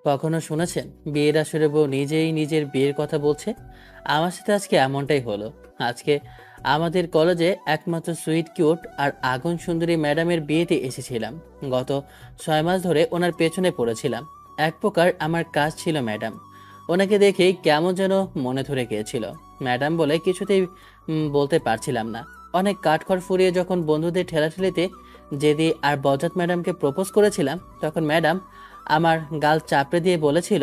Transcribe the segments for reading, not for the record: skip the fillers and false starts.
কখনো শুনেছেন বিয়ের আসরে বউ নিজেই নিজের বিয়ের কথা বলছে? আমার সাথে আজকে এমনটাই হলো। আজকে আমাদের কলেজে একমাত্র সুইট কিউট আর আগুন সুন্দরী ম্যাডামের বিয়েতে এসেছিলাম। গত 6 মাস ধরে ওনার পেছনে পড়েছিলাম। এক প্রকার আমার কাজ ছিল ম্যাডাম। ওনাকে দেখেই কেমন যেন মনে ধরে গিয়েছিল। ম্যাডাম বলে কিছুতেই বলতে পারছিলাম না। অনেক কাঠখড় ফুরিয়ে যখন বন্ধুদের ঠেলাঠেলিতে জেদি আর বজরত ম্যাডামকে প্রপোজ করেছিলাম, তখন ম্যাডাম আমার গাল চাপড়ে দিয়ে বলেছিল,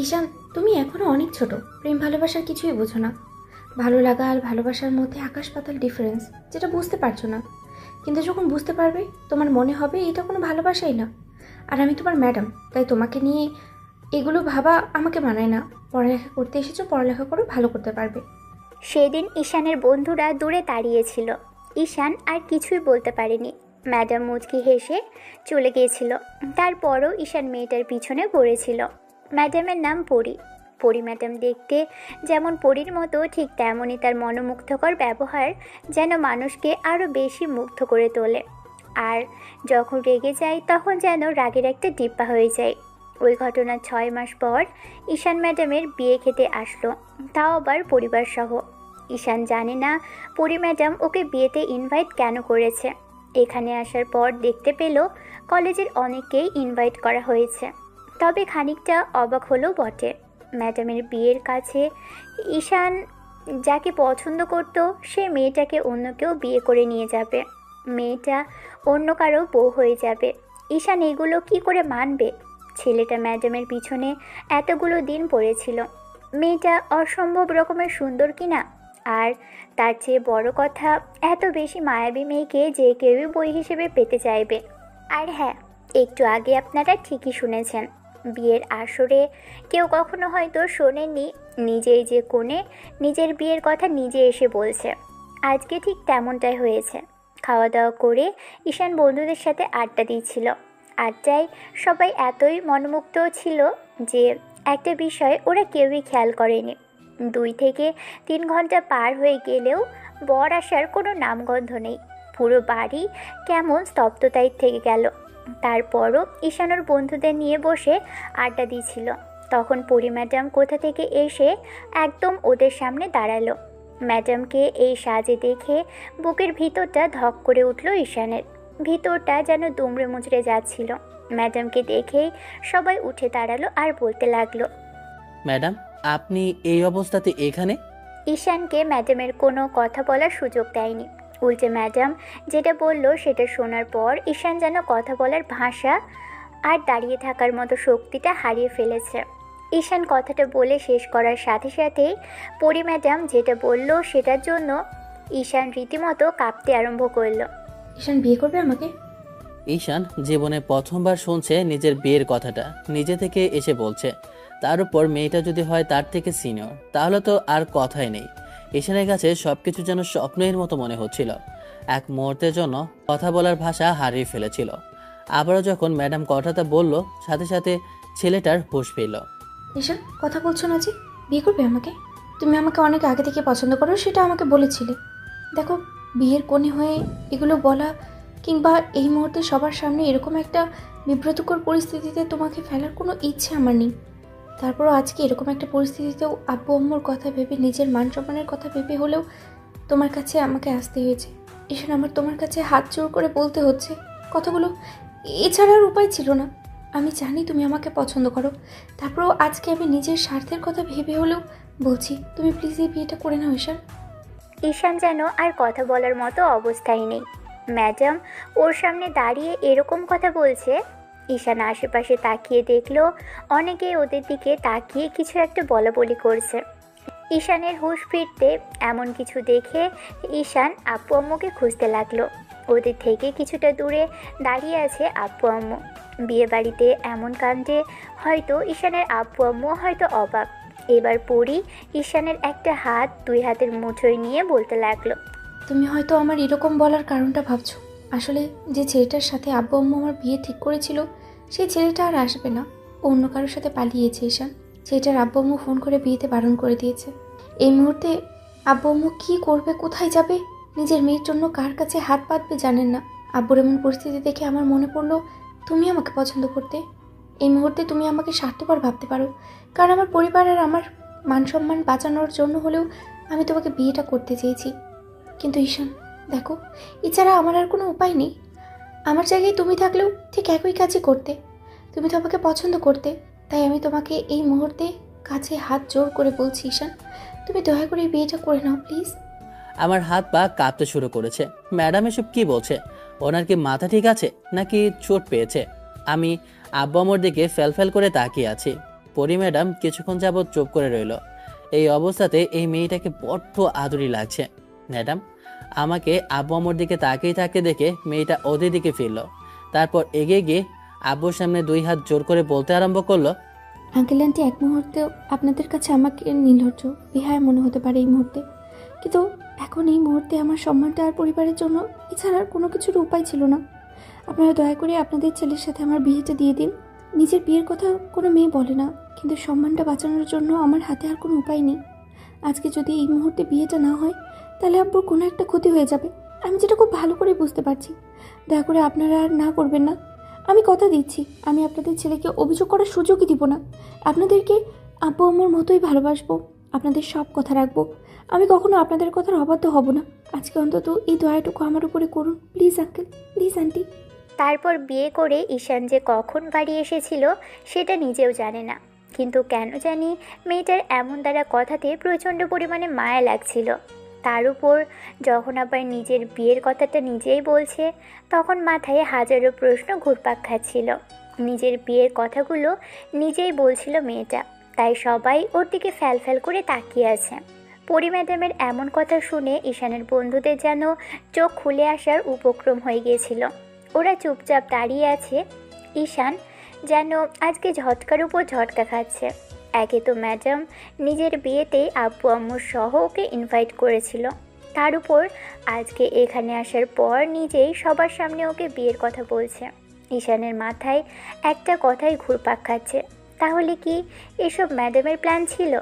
ঈশান, তুমি এখনো অনেক ছোট। প্রেম ভালোবাসার কিছুই বোঝো না। ভালো লাগা আর ভালোবাসার মধ্যে আকাশ পাতাল ডিফারেন্স, যেটা বুঝতে পারছো না। কিন্তু যখন বুঝতে পারবে তোমার মনে হবে এটা কোনো ভালোবাসাই না। আর আমি তোমার ম্যাডাম, তাই তোমাকে নিয়ে এগুলো ভাবা আমাকে মানায় না। পড়ালেখা করতে এসেছো, পড়ালেখা করো, ভালো করতে পারবে। সেদিন ঈশানের বন্ধুরা দূরে দাঁড়িয়েছিল। ঈশান আর কিছুই বলতে পারেনি। ম্যাডাম মুচকি হেসে চলে গিয়েছিল। তারপরও ঈশান মেয়েটার পিছনে পড়েছিল। ম্যাডামের নাম পরি। পরি ম্যাডাম দেখতে যেমন পরীর মতো, ঠিক তেমনই তার মনোমুগ্ধকর ব্যবহার যেন মানুষকে আরও বেশি মুগ্ধ করে তোলে। আর যখন রেগে যায় তখন যেন রাগের একটা ডিব্বা হয়ে যায়। ওই ঘটনার 6 মাস পর ঈশান ম্যাডামের বিয়ে খেতে আসলো, তাও আবার পরিবার সহ। ঈশান জানে না পরি ম্যাডাম ওকে বিয়েতে ইনভাইট কেন করেছে। এখানে আসার পর দেখতে পেল কলেজের অনেককেই ইনভাইট করা হয়েছে। তবে খানিকটা অবাক হলো বটে। ম্যাডামের বিয়ের কাছে ঈশান যাকে পছন্দ করত সে মেয়েটাকে অন্য কেউ বিয়ে করে নিয়ে যাবে। মেয়েটা অন্য কারো বউ হয়ে যাবে। ঈশান এগুলো কি করে মানবে? ছেলেটা ম্যাডামের পিছনে এতগুলো দিন পড়েছিল। মেয়েটা অসম্ভব রকমের সুন্দর কিনা, আর তার চেয়ে বড় কথা, এত বেশি মায়াবী মেয়েকে যে কেউই বই হিসেবে পেতে চাইবে। আর হ্যাঁ, একটু আগে আপনারা ঠিকই শুনেছেন, বিয়ের আসরে কেউ কখনো হয়তো শোনেননি নিজেই যে কোণে নিজের বিয়ের কথা নিজে এসে বলছে। আজকে ঠিক তেমনটাই হয়েছে। খাওয়া দাওয়া করে ঈশান বন্ধুদের সাথে আড্ডা দিচ্ছিল। আড্ডায় সবাই এতই মনোমুগ্ধ ছিল যে একটা বিষয় ওরা কেউই খেয়াল করেনি। 2 থেকে 3 ঘন্টা পার হয়ে গেলেও বর আসার কোনো নামগন্ধ নেই। পুরো বাড়ি কেমন স্তব্ধতায় থেকে গেল। তারপরও ঈশানোর বন্ধুদের নিয়ে বসে আড্ডা দিচ্ছিল। তখন পরি ম্যাডাম কোথা থেকে এসে একদম ওদের সামনে দাঁড়ালো। ম্যাডামকে এই সাজে দেখে বুকের ভিতরটা ধক করে উঠল ঈশানের। ভিতরটা যেন দুমড়ে মুচড়ে যাচ্ছিল। ম্যাডামকে দেখেই সবাই উঠে দাঁড়ালো আর বলতে লাগলো, ম্যাডাম, আপনি এই অবস্থাতে এখানে? ঈশানকে ম্যাডামের কোনো কথা বলার সুযোগ দেয়নি। উল্টে ম্যাডাম যেটা বলল সেটা শোনার পর ঈশান যেন কথা বলার ভাষা আর দাঁড়িয়ে থাকার মতো শক্তিটা হারিয়ে ফেলেছে। ঈশান কথাটা বলে শেষ করার সাথে সাথেই পরি ম্যাডাম যেটা বলল সেটার জন্য ঈশান রীতিমতো কাঁপতে আরম্ভ করলো। ঈশান, বিয়ে করবে আমাকে? ঈশান জীবনে প্রথমবার শুনছে নিজের বিয়ের কথাটা নিজে থেকে এসে বলছে। তার উপর মেয়েটা যদি হয় তার থেকে সিনিয়র, তাহলে তো আর কথাই নেই। ঈশানের কাছে সবকিছু যেন স্বপ্নের মতো মনে হচ্ছিল। এক মুহূর্তের জন্য কথা বলার ভাষা হারিয়ে ফেলেছিল। আবারও যখন ম্যাডাম কথাটা বলল, সাথে সাথে ছেলেটার হুঁশ ফিরল। ঈশান, কথা বলছো না যে? বিয়ে করবে আমাকে? তুমি আমাকে অনেক আগে থেকে পছন্দ করো, সেটা আমাকে বলেছিলে। দেখো, বিয়ের কোণে হয়ে এগুলো বলা, কিংবা এই মুহূর্তে সবার সামনে এরকম একটা বিব্রতকর পরিস্থিতিতে তোমাকে ফেলার কোনো ইচ্ছে আমার নেই। তারপরও আজকে এরকম একটা পরিস্থিতিতেও আব্বু আম্মুর কথা ভেবে, নিজের মান সম্মানের কথা ভেবে হলেও তোমার কাছে আমাকে আসতে হয়েছে। ঈশান, আমার তোমার কাছে হাত জোর করে বলতে হচ্ছে কথাগুলো। এছাড়া আর উপায় ছিল না। আমি জানি তুমি আমাকে পছন্দ করো, তারপরেও আজকে আমি নিজের স্বার্থের কথা ভেবে হলেও বলছি, তুমি প্লিজ এই বিয়েটা করে নাও ঈশান। ঈশান যেন আর কথা বলার মতো অবস্থায় নেই। ম্যাডাম ওর সামনে দাঁড়িয়ে এরকম কথা বলছে। ঈশান আশেপাশে তাকিয়ে দেখলো অনেকেই ওদের দিকে তাকিয়ে কিছু একটা বলাবলি করছে। ঈশানের হুঁশ ফিরতে এমন কিছু দেখে ঈশান আব্বু আম্মুকে খুঁজতে লাগলো। ওদের থেকে কিছুটা দূরে দাঁড়িয়ে আছে আব্বু আম্মু। বিয়ে বাড়িতে এমন কাণ্ডে হয়তো ঈশানের আব্বু আম্মু হয়তো অবাক। এবার পরি ঈশানের একটা হাত 2 হাতের মুঠোয় নিয়ে বলতে লাগলো, তুমি হয়তো আমার এরকম বলার কারণটা ভাবছো। আসলে যে ছেলেটার সাথে আব্বু আম্মু আমার বিয়ে ঠিক করেছিল, সেই ছেলেটা আর আসবে না। ও অন্য কারোর সাথে পালিয়েছে ঈশান। ছেলেটার আব্বু আম্মু ফোন করে বিয়েতে বারণ করে দিয়েছে। এই মুহূর্তে আব্বু আম্মু কী করবে, কোথায় যাবে, নিজের মেয়ের জন্য কার কাছে হাত পাতবে জানেন না। আব্বুর এমন পরিস্থিতি দেখে আমার মনে পড়লো তুমি আমাকে পছন্দ করতে। এই মুহূর্তে তুমি আমাকে স্বার্থপর ভাবতে পারো, কারণ আমার পরিবার আর আমার মান সম্মান বাঁচানোর জন্য হলেও আমি তোমাকে বিয়েটা করতে চেয়েছি। কিন্তু ঈশান দেখো, এছাড়া আমার আর কোনো উপায় নেই। আমার জায়গায় তুমি থাকলেও ঠিক একই কাজই করতে। তুমি তো আমাকে পছন্দ করতে, তাই আমি তোমাকে এই মুহূর্তে কাছে হাত জোর করে বলছি ঈশান, তুমি দয়া করে এই বিয়েটা করে নাও প্লিজ। আমার হাত পা কাঁপতে শুরু করেছে। ম্যাডাম এসব কি বলছে? ওনার কি মাথা ঠিক আছে নাকি চোট পেয়েছে? আমি আব্বু আম্মুর দিকে ফ্যাল করে তাকিয়ে আছি। পরি ম্যাডাম কিছুক্ষণ যাবৎ চুপ করে রইল। এই অবস্থাতে এই মেয়েটাকে বড্ড আদুরি লাগছে। ম্যাডাম আমাকে আব্বু আম্মুর দিকে তাকিয়ে থাকতে দেখে মেয়েটা ওদের দিকে ফিরল। তারপর এগিয়ে গিয়ে আব্বুর সামনে 2 হাত জোর করে বলতে আরম্ভ করলো, আঙ্কেল আন্টি, এক মুহূর্তেও আপনাদের কাছে আমাকে নির্লজ্জ বিহায় মনে হতে পারে এই মুহূর্তে, কিন্তু এখন এই মুহূর্তে আমার সম্মানটা আর পরিবারের জন্য এছাড়া আর কোনো কিছুর উপায় ছিল না। আপনারা দয়া করে আপনাদের ছেলের সাথে আমার বিয়েটা দিয়ে দিন। নিজের বিয়ের কথা কোনো মেয়ে বলে না, কিন্তু সম্মানটা বাঁচানোর জন্য আমার হাতে আর কোনো উপায় নেই। আজকে যদি এই মুহূর্তে বিয়েটা না হয় তাহলে আব্বুর কোনো একটা ক্ষতি হয়ে যাবে, আমি যেটা খুব ভালো করে বুঝতে পারছি। দয়া করে আপনারা আর না করবেন না। আমি কথা দিচ্ছি, আমি আপনাদের ছেলেকে অভিযোগ করার সুযোগই দিব না। আপনাদেরকে আব্বু আম্মুর মতোই ভালোবাসবো, আপনাদের সব কথা রাখবো। আমি কখনো আপনাদের কথার অবাধ্য হব না। আজকে অন্তত এই দয়াটুকু আমার উপরে করুন প্লিজ আঙ্কেল, প্লিজ আন্টি। তারপর বিয়ে করে ঈশান যে কখন বাড়ি এসেছিল সেটা নিজেও জানে না, কিন্তু কেন জানি মেয়েটার এমন দ্বারা কথাতে প্রচণ্ড পরিমাণে মায়া লাগছিল। তার উপর যখন আবার নিজের বিয়ের কথাটা নিজেই বলছে, তখন মাথায় হাজারো প্রশ্ন ঘুরপাক খাচ্ছিল। নিজের বিয়ের কথাগুলো নিজেই বলছিল মেয়েটা, তাই সবাই ওর দিকে ফ্যাল করে তাকিয়ে আছে। পরি ম্যাডামের এমন কথা শুনে ঈশানের বন্ধুদের যেন চোখ খুলে আসার উপক্রম হয়ে গিয়েছিল। ওরা চুপচাপ দাঁড়িয়ে আছে। ঈশান যেন আজকে ঝটকার উপর ঝটকা খাচ্ছে। একে তো ম্যাডাম নিজের বিয়েতে আব্বু আম্মুর সহ ওকে ইনভাইট করেছিল, তার উপর আজকে এখানে আসার পর নিজেই সবার সামনে ওকে বিয়ের কথা বলছে। ঈশানের মাথায় একটা কথাই ঘুরপাক খাচ্ছে, তাহলে কি এসব ম্যাডামের প্ল্যান ছিল?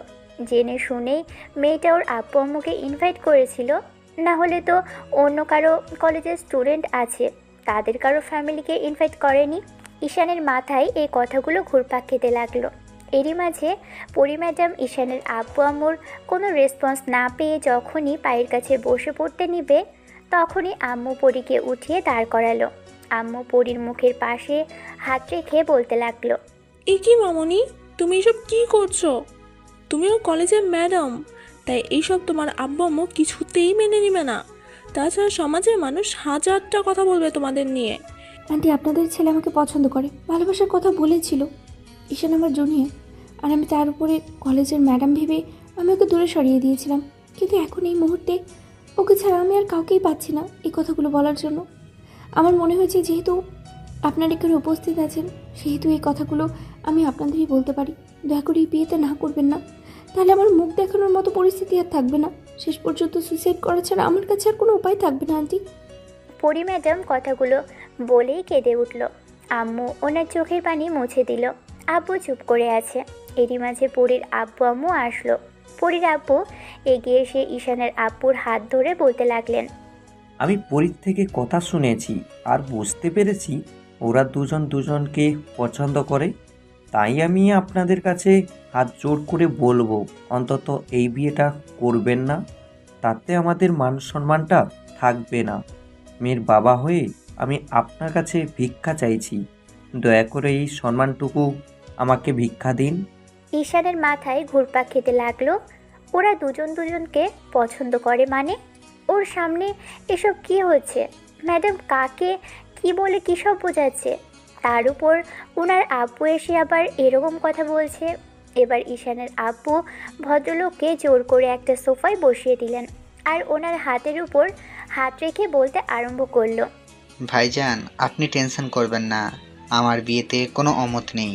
জেনে শুনেই মেয়েটা ওর আব্বু আম্মুকে ইনভাইট করেছিল, না হলে তো অন্য কারো কলেজের স্টুডেন্ট আছে, তাদের কারো ফ্যামিলিকে ইনভাইট করেনি। ঈশানের মাথায় এই কথাগুলো ঘুরপাক খেতে লাগলো। এরই মাঝে পরি ম্যাডাম ঈশানের আব্বু আম্মুর কোনো রেসপন্স না পেয়ে যখনই পায়ের কাছে বসে পড়তে নিবে, তখনই আম্মু পরীকে উঠিয়ে দাঁড় করালো। আম্মু পরীর মুখের পাশে হাত রেখে বলতে লাগলো, এ কি মামনি, তুমি এসব কি করছো? তুমিও কলেজের ম্যাডাম, তাই এইসব তোমার আব্বু আম্মু কিছুতেই মেনে নেবে না। তাছাড়া সমাজের মানুষ হাজারটা কথা বলবে তোমাদের নিয়ে। আন্টি, আপনাদের ছেলে আমাকে পছন্দ করে, ভালোবাসার কথা বলেছিল। ঈশান আমার জুনিয়র, আর আমি তার উপরে কলেজের ম্যাডাম ভেবে আমি ওকে দূরে সরিয়ে দিয়েছিলাম। কিন্তু এখন এই মুহূর্তে ওকে ছাড়া আমি আর কাউকেই পাচ্ছি না এই কথাগুলো বলার জন্য। আমার মনে হয়েছে যেহেতু আপনার এখানে উপস্থিত আছেন, সেহেতু এই কথাগুলো আমি আপনাদেরই বলতে পারি। দয়া করে এই বিয়েতে না করবেন না, তাহলে আমার মুখ দেখানোর মতো পরিস্থিতি আর থাকবে না। শেষ পর্যন্ত সুইসাইড করা ছাড়া আমার কাছে আর কোনো উপায় থাকবে না আন্টি। পরি ম্যাডাম কথাগুলো বলেই কেঁদে উঠল। আম্মু ওনার চোখের পানি মুছে দিল। আব্বু চুপ করে আছে। এরই মাঝে পরীর আব্বু আম্মু আসলো। পরীর আব্বু এগিয়ে এসে ঈশানের আব্বুর হাত ধরে বলতে লাগলেন, আমি পরীর থেকে কথা শুনেছি আর বুঝতে পেরেছি ওরা দুজন দুজনকে পছন্দ করে, তাই আমি আপনাদের কাছে হাত জোড় করে বলবো অন্তত এই বিয়েটা করবেন না, তাতে আমাদের মান সম্মানটা থাকবে না। মেয়ের বাবা হয়ে আমি আপনার কাছে ভিক্ষা চাইছি, দয়া করে এই সম্মানটুকু আমাকে ভিক্ষা দিন। ঈশানের মাথায় ঘুরপাক খেতে লাগলো। ওরা দুজন দুজনকে পছন্দ করে মানে? ওর সামনে এসব কি হচ্ছে? ম্যাডাম কাকে কি বলে কী সব বোঝাচ্ছে? তার উপর ওনার আব্বু এসে আবার এরকম কথা বলছে। এবার ঈশানের আব্বু ভদ্রলোককে জোর করে একটা সোফায় বসিয়ে দিলেন আর ওনার হাতের উপর হাত রেখে বলতে আরম্ভ করলো, ভাইজান, আপনি টেনশন করবেন না, আমার বিয়েতে কোনো অমত নেই,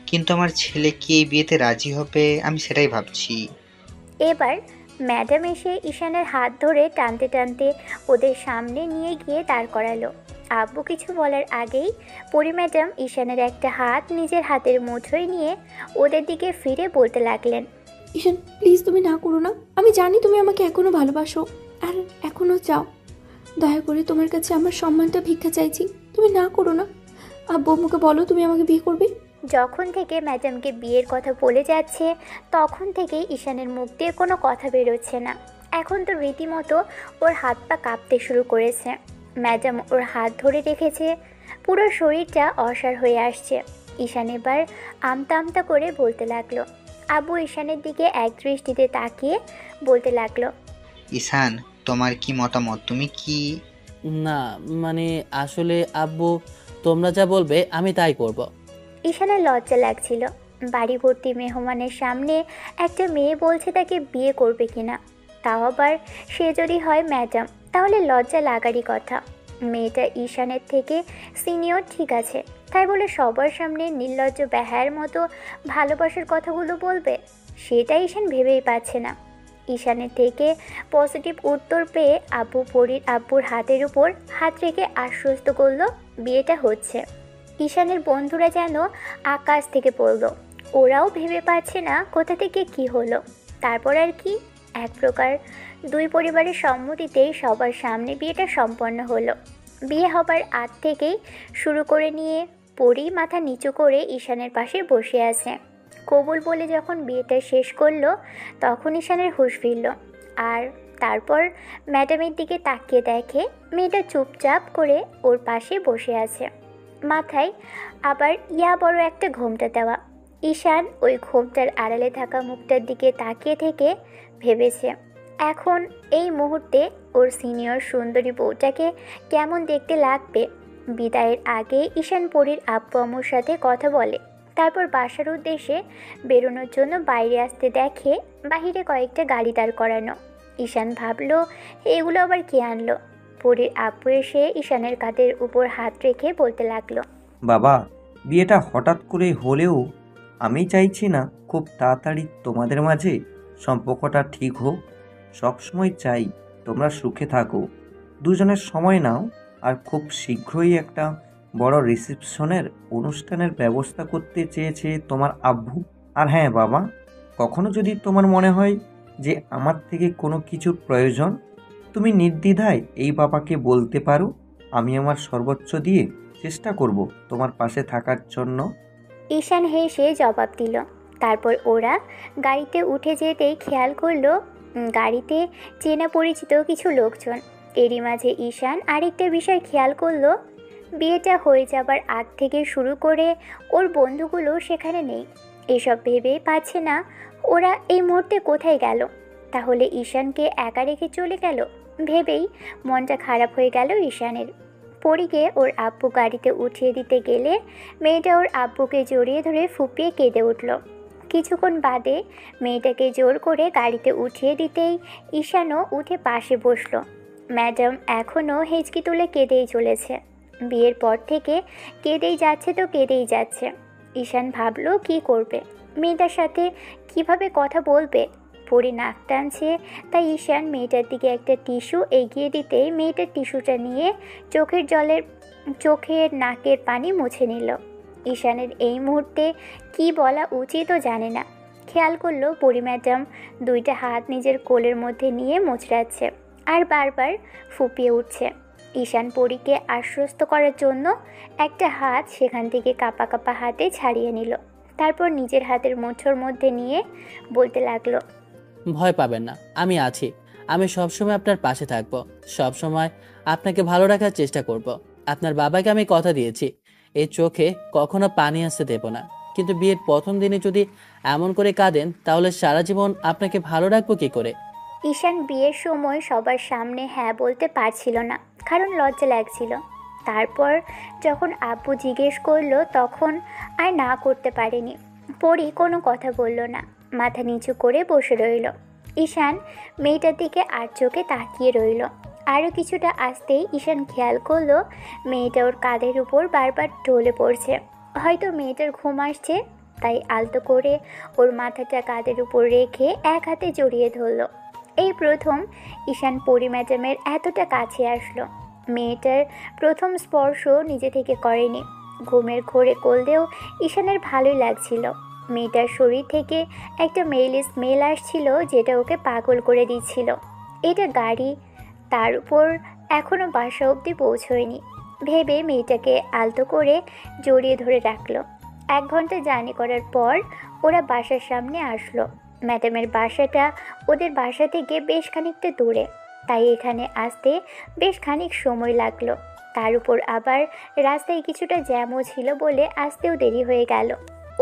কিন্তু আমার ছেলে কি এই বিয়েতে রাজি হবে আমি সেটাই ভাবছি। এবার ম্যাডাম এসে ঈশানের হাত ধরে টানতে টানতে ওদের সামনে নিয়ে গিয়ে দাঁড় করালো। আব্বু কিছু বলার আগেই পরি ম্যাডাম ঈশানের একটা হাত নিজের হাতের মুঠোয় নিয়ে ওদের দিকে ফিরে বলতে লাগলেন, ঈশান প্লিজ তুমি না করো না, আমি জানি তুমি আমাকে এখনও ভালোবাসো আর এখনও চাও। দয়া করে তোমার কাছে আমার সম্মানটা ভিক্ষা চাইছি, তুমি না করো না। আব্বু আম্মুকে বলো তুমি আমাকে বিয়ে করবে। যখন থেকে ম্যাডামকে বিয়ের কথা বলে যাচ্ছে তখন থেকেই ঈশানের মুখ দিয়ে কোনো কথা বেরোচ্ছে না। এখন তো রীতিমতো ওর হাত পা কাঁপতে শুরু করেছে। ম্যাডাম ওর হাত ধরে রেখেছে, পুরো শরীরটা অসাড় হয়ে আসছে। ঈশান এবার আমতা আমতা করে বলতে লাগলো। আব্বু ঈশানের দিকে এক দৃষ্টিতে তাকিয়ে বলতে লাগলো, ঈশান, তোমার কি মতামত? তুমি কি? না, মানে আসলে আব্বু, তোমরা যা বলবে আমি তাই করব। ঈশানের লজ্জা লাগছিল। বাড়ি ভর্তি মেহমানের সামনে একটা মেয়ে বলছে তাকে বিয়ে করবে কিনা, তাও আবার সে যদি হয় ম্যাডাম, তাহলে লজ্জা লাগারই কথা। মেয়েটা ঈশানের থেকে সিনিয়র ঠিক আছে, তাই বলে সবার সামনে নির্লজ্জ বেহায়ের মতো ভালোবাসার কথাগুলো বলবে, সেটা ঈশান ভেবেই পাচ্ছে না। ঈশানের থেকে পজিটিভ উত্তর পেয়ে আব্বুর হাতের উপর হাত রেখে আশ্বস্ত করলো বিয়েটা হচ্ছে। ঈশানের বন্ধুরা যেন আকাশ থেকে পড়ল। ওরাও ভেবে পাচ্ছে না কোথা থেকে কি হলো। তারপর আর কি, এক প্রকার দুই পরিবারের সম্মতিতেই সবার সামনে বিয়েটা সম্পন্ন হলো। বিয়ে হবার আগ থেকেই শুরু করে নিয়ে পরি মাথা নিচু করে ঈশানের পাশে বসে আছে। কবুল বলে যখন বিয়েটা শেষ করলো তখন ঈশানের হুঁশ ফিরল। আর তারপর ম্যাডামের দিকে তাকিয়ে দেখে মেয়েটা চুপচাপ করে ওর পাশে বসে আছে, মাথায় আবার বড় একটা ঘোমটা দেওয়া। ঈশান ওই ঘোমটার আড়ালে থাকা মুখটার দিকে তাকিয়ে থেকে ভেবেছে এখন এই মুহূর্তে ওর সিনিয়র সুন্দরী বউটাকে কেমন দেখতে লাগবে। বিদায়ের আগে ঈশান পরীর আব্বু আম্মুর সাথে কথা বলে, তারপর বাসার উদ্দেশ্যে বেরোনোর জন্য বাইরে আসতে দেখে বাহিরে কয়েকটা গাড়ি দাঁড় করানো। ঈশান ভাবলো এগুলো আবার কে আনলো। পরীর আব্বু এসে ঈশানের কাঁধের উপর হাত রেখে বলতে লাগলো, বাবা, বিয়েটা হঠাৎ করে হলেও আমি চাইছি না খুব তাড়াতাড়ি তোমাদের মাঝে সম্পর্কটা ঠিক হোক। সবসময় চাই তোমরা সুখে থাকো, দুজনের সময় নাও। আর খুব শীঘ্রই একটা বড় রিসেপশনের অনুষ্ঠানের ব্যবস্থা করতে চেয়েছে তোমার আব্বু। আর হ্যাঁ বাবা, কখনো যদি তোমার মনে হয় যে আমার থেকে কোনো কিছুর প্রয়োজন, তুমি নির্দ্বিধায় এই বাবাকে বলতে পারো। আমি আমার সর্বোচ্চ দিয়ে চেষ্টা করব তোমার পাশে থাকার জন্য। ঈশান হেসে জবাব দিল। তারপর ওরা গাড়িতে উঠে যেতেই খেয়াল করলো গাড়িতে চেনা পরিচিত কিছু লোকজন। এরই মাঝে ঈশান আরেকটা বিষয় খেয়াল করলো, বিয়েটা হয়ে যাবার আগ থেকে শুরু করে ওর বন্ধুগুলো সেখানে নেই। এসব ভেবে পাচ্ছে না ওরা এই মুহূর্তে কোথায় গেল। তাহলে ঈশানকে একা রেখে চলে গেল ভেবেই মনটা খারাপ হয়ে গেল ঈশানের। পরীকে ওর আব্বু গাড়িতে উঠিয়ে দিতে গেলে মেয়েটা ওর আব্বুকে জড়িয়ে ধরে ফুপিয়ে কেঁদে উঠল। কিছুক্ষণ বাদে মেয়েটাকে জোর করে গাড়িতে উঠিয়ে দিতেই ঈশানও উঠে পাশে বসলো। ম্যাডাম এখনও হেঁচকি তুলে কেঁদেই চলেছে। বিয়ের পর থেকে কেঁদেই যাচ্ছে তো কেঁদেই যাচ্ছে। ঈশান ভাবলো কি করবে, মেয়েটার সাথে কিভাবে কথা বলবে। পরি নাক টানছে, তাই ঈশান মেয়েটার দিকে একটা টিস্যু এগিয়ে দিতেই মেয়েটার টিস্যুটা নিয়ে চোখের নাকের পানি মুছে নিল। ঈশানের এই মুহূর্তে কি বলা উচিতও জানে না। খেয়াল করলো পরি ম্যাডাম দুইটা হাত নিজের কোলের মধ্যে নিয়ে মোচড়াচ্ছে আর বারবার ফুপিয়ে উঠছে। ঈশান পরীকে আশ্বস্ত করার জন্য একটা হাত সেখান থেকে কাঁপা কাঁপা হাতে ছাড়িয়ে নিল। তারপর নিজের হাতের মুঠোর মধ্যে নিয়ে বলতে লাগলো, ভয় পাবেন না, আমি আছি। আমি সবসময় আপনার পাশে থাকবো, সবসময় আপনাকে ভালো রাখার চেষ্টা করব। আপনার বাবাকে আমি কথা দিয়েছি এই চোখে কখনো পানি আসতে দেব না। কিন্তু বিয়ের প্রথম দিনে যদি এমন করে কাঁদেন তাহলে সারা জীবন আপনাকে ভালো রাখবো কি করে? ঈশান বিয়ের সময় সবার সামনে হ্যাঁ বলতে পারছিল না, কারণ লজ্জা লাগছিল। তারপর যখন আব্বু জিজ্ঞেস করলো তখন আর না করতে পারেনি। পরি কোনো কথা বলল না, মাথা নিচু করে বসে রইল। ঈশান মেয়েটার দিকে আর চোখে তাকিয়ে রইল। আরও কিছুটা আসতেই ঈশান খেয়াল করলো মেয়েটা ওর কাঁধের উপর বারবার ঢলে পড়ছে। হয়তো মেয়েটার ঘুম আসছে, তাই আলতো করে ওর মাথাটা কাঁধের উপর রেখে এক হাতে জড়িয়ে ধরল। এই প্রথম ঈশান পরি ম্যাডামের এতটা কাছে আসলো। মেয়েটার প্রথম স্পর্শ নিজে থেকে করেনি। ঘুমের ঘোরে করলেও ঈশানের ভালোই লাগছিল। মেয়েটার শরীর থেকে একটা মেইলি স্মেল আসছিল যেটা ওকে পাগল করে দিচ্ছিল। এটা গাড়ি, তার উপর এখনও বাসা অবধি পৌঁছয়নি ভেবে মেয়েটাকে আলতো করে জড়িয়ে ধরে রাখলো। 1 ঘন্টা জার্নি করার পর ওরা বাসার সামনে আসলো। ম্যাডামের বাসাটা ওদের বাসা থেকে বেশ খানিকটা দূরে, তাই এখানে আসতে বেশ খানিক সময় লাগলো। তার উপর আবার রাস্তায় কিছুটা জ্যামও ছিল বলে আসতেও দেরি হয়ে গেল।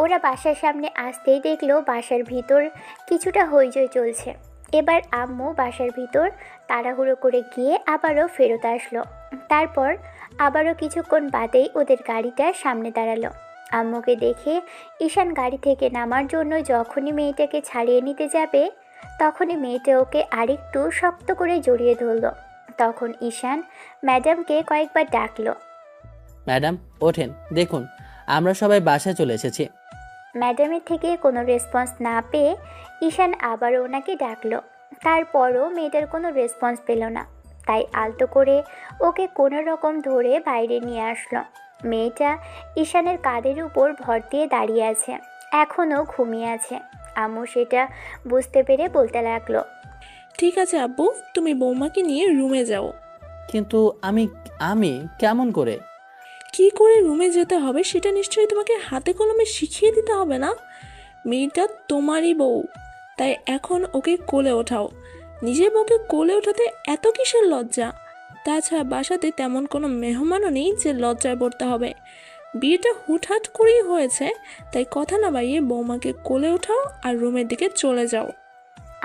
ওরা বাসার সামনে আসতেই দেখলো বাসার ভিতর কিছুটা হইচই চলছে। এবার আম্মু বাসার ভিতর তাড়াহুড়ো করে গিয়ে আবারও ফেরত আসলো। তারপর আবারও কিছুক্ষণ বাদেই ওদের গাড়িটা সামনে দাঁড়ালো। আম্মুকে দেখে ঈশান গাড়ি থেকে নামার জন্য যখনই মেয়েটাকে ছাড়িয়ে নিতে যাবে, তখনই মেয়েটা ওকে আরেকটু শক্ত করে জড়িয়ে ধরল। তখন ঈশান ম্যাডামকে কয়েকবার ডাকলো। ম্যাডাম ওঠেন, দেখুন আমরা সবাই বাসায় চলে এসেছি। ম্যাডামের থেকে কোনো রেসপন্স না পেয়ে ঈশান আবার ওনাকে ডাকলো। তারপরও মেয়েটার কোনো রেসপন্স পেল না, তাই আলতো করে ওকে কোনো রকম ধরে বাইরে নিয়ে আসলো। মেয়েটা ঈশানের কাঁধের উপর ভর দিয়ে দাঁড়িয়ে আছে, এখনও ঘুমিয়ে আছে। আম্মু সেটা বুঝতে পেরে বলতে লাগলো, ঠিক আছে আব্বু, তুমি বৌমাকে নিয়ে রুমে যাও। কিন্তু আমি আমি কেমন করে? কি করে রুমে যেতে হবে সেটা নিশ্চয়ই তোমাকে হাতে কলমে শিখিয়ে দিতে হবে না? মেয়েটা তোমারই বউ, তাই এখন ওকে কোলে ওঠাও। নিজের বউকে কোলে ওঠাতে এত কিসের লজ্জা? তাছাড়া বাসাতে তেমন কোনো মেহমানও নেই যে লজ্জায় পড়তে হবে। বিয়েটা হুটহাট করেই হয়েছে, তাই কথা না বাড়িয়ে বৌমাকে কোলে ওঠাও আর রুমের দিকে চলে যাও।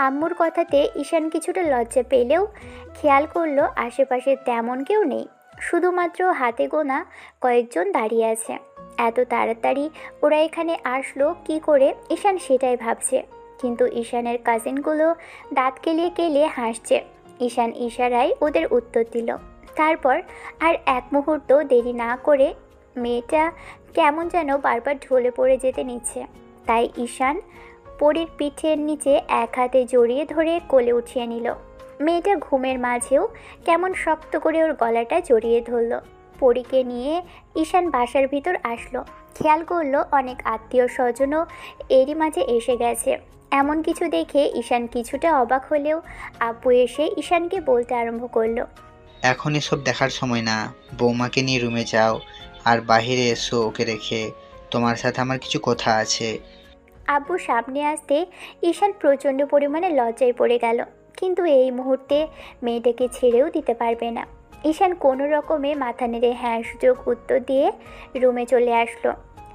আম্মুর কথাতে ঈশান কিছুটা লজ্জা পেলেও খেয়াল করলো আশেপাশে তেমন কেউ নেই, শুধুমাত্র হাতে গোনা কয়েকজন দাঁড়িয়ে আছে। এত তাড়াতাড়ি ওরা এখানে আসলো কি করে ঈশান সেটাই ভাবছে। কিন্তু ঈশানের কাজিনগুলো দাঁত কেলিয়ে কেলিয়ে হাসছে। ঈশান ইশারায় ওদের উত্তর দিল। তারপর আর এক মুহূর্ত দেরি না করে মেয়েটা কেমন যেন বারবার ঢলে পড়ে যেতে নিচ্ছে, তাই ঈশান পরীর পিঠের নিচে এক হাতে জড়িয়ে ধরে কোলে উঠিয়ে নিল। মেয়েটা ঘুমের মাঝেও কেমন শক্ত করে ওর গলাটা জড়িয়ে ধরল। পরীকে নিয়ে ঈশান বাসার ভিতর আসলো। খেয়াল করলো অনেক আত্মীয় স্বজনও এরই মাঝে এসে গেছে। এমন কিছু দেখে ঈশান কিছুটা অবাক হলেও আব্বু এসে ঈশানকে বলতে আরম্ভ করলো, এখন এসব দেখার সময় না, বৌমাকে নিয়ে রুমে যাও আর বাইরে এসো ওকে রেখে, তোমার সাথে আমার কিছু কথা আছে। আব্বু সামনে আসতে ঈশান প্রচণ্ড পরিমাণে লজ্জায় পড়ে গেল, কিন্তু এই মুহূর্তে মেয়েটাকে ছেড়েও দিতে পারবে না। ঈশান কোনো রকমে মাথা নেড়ে হ্যাঁ সুযোগ উত্তর দিয়ে রুমে চলে আসলো।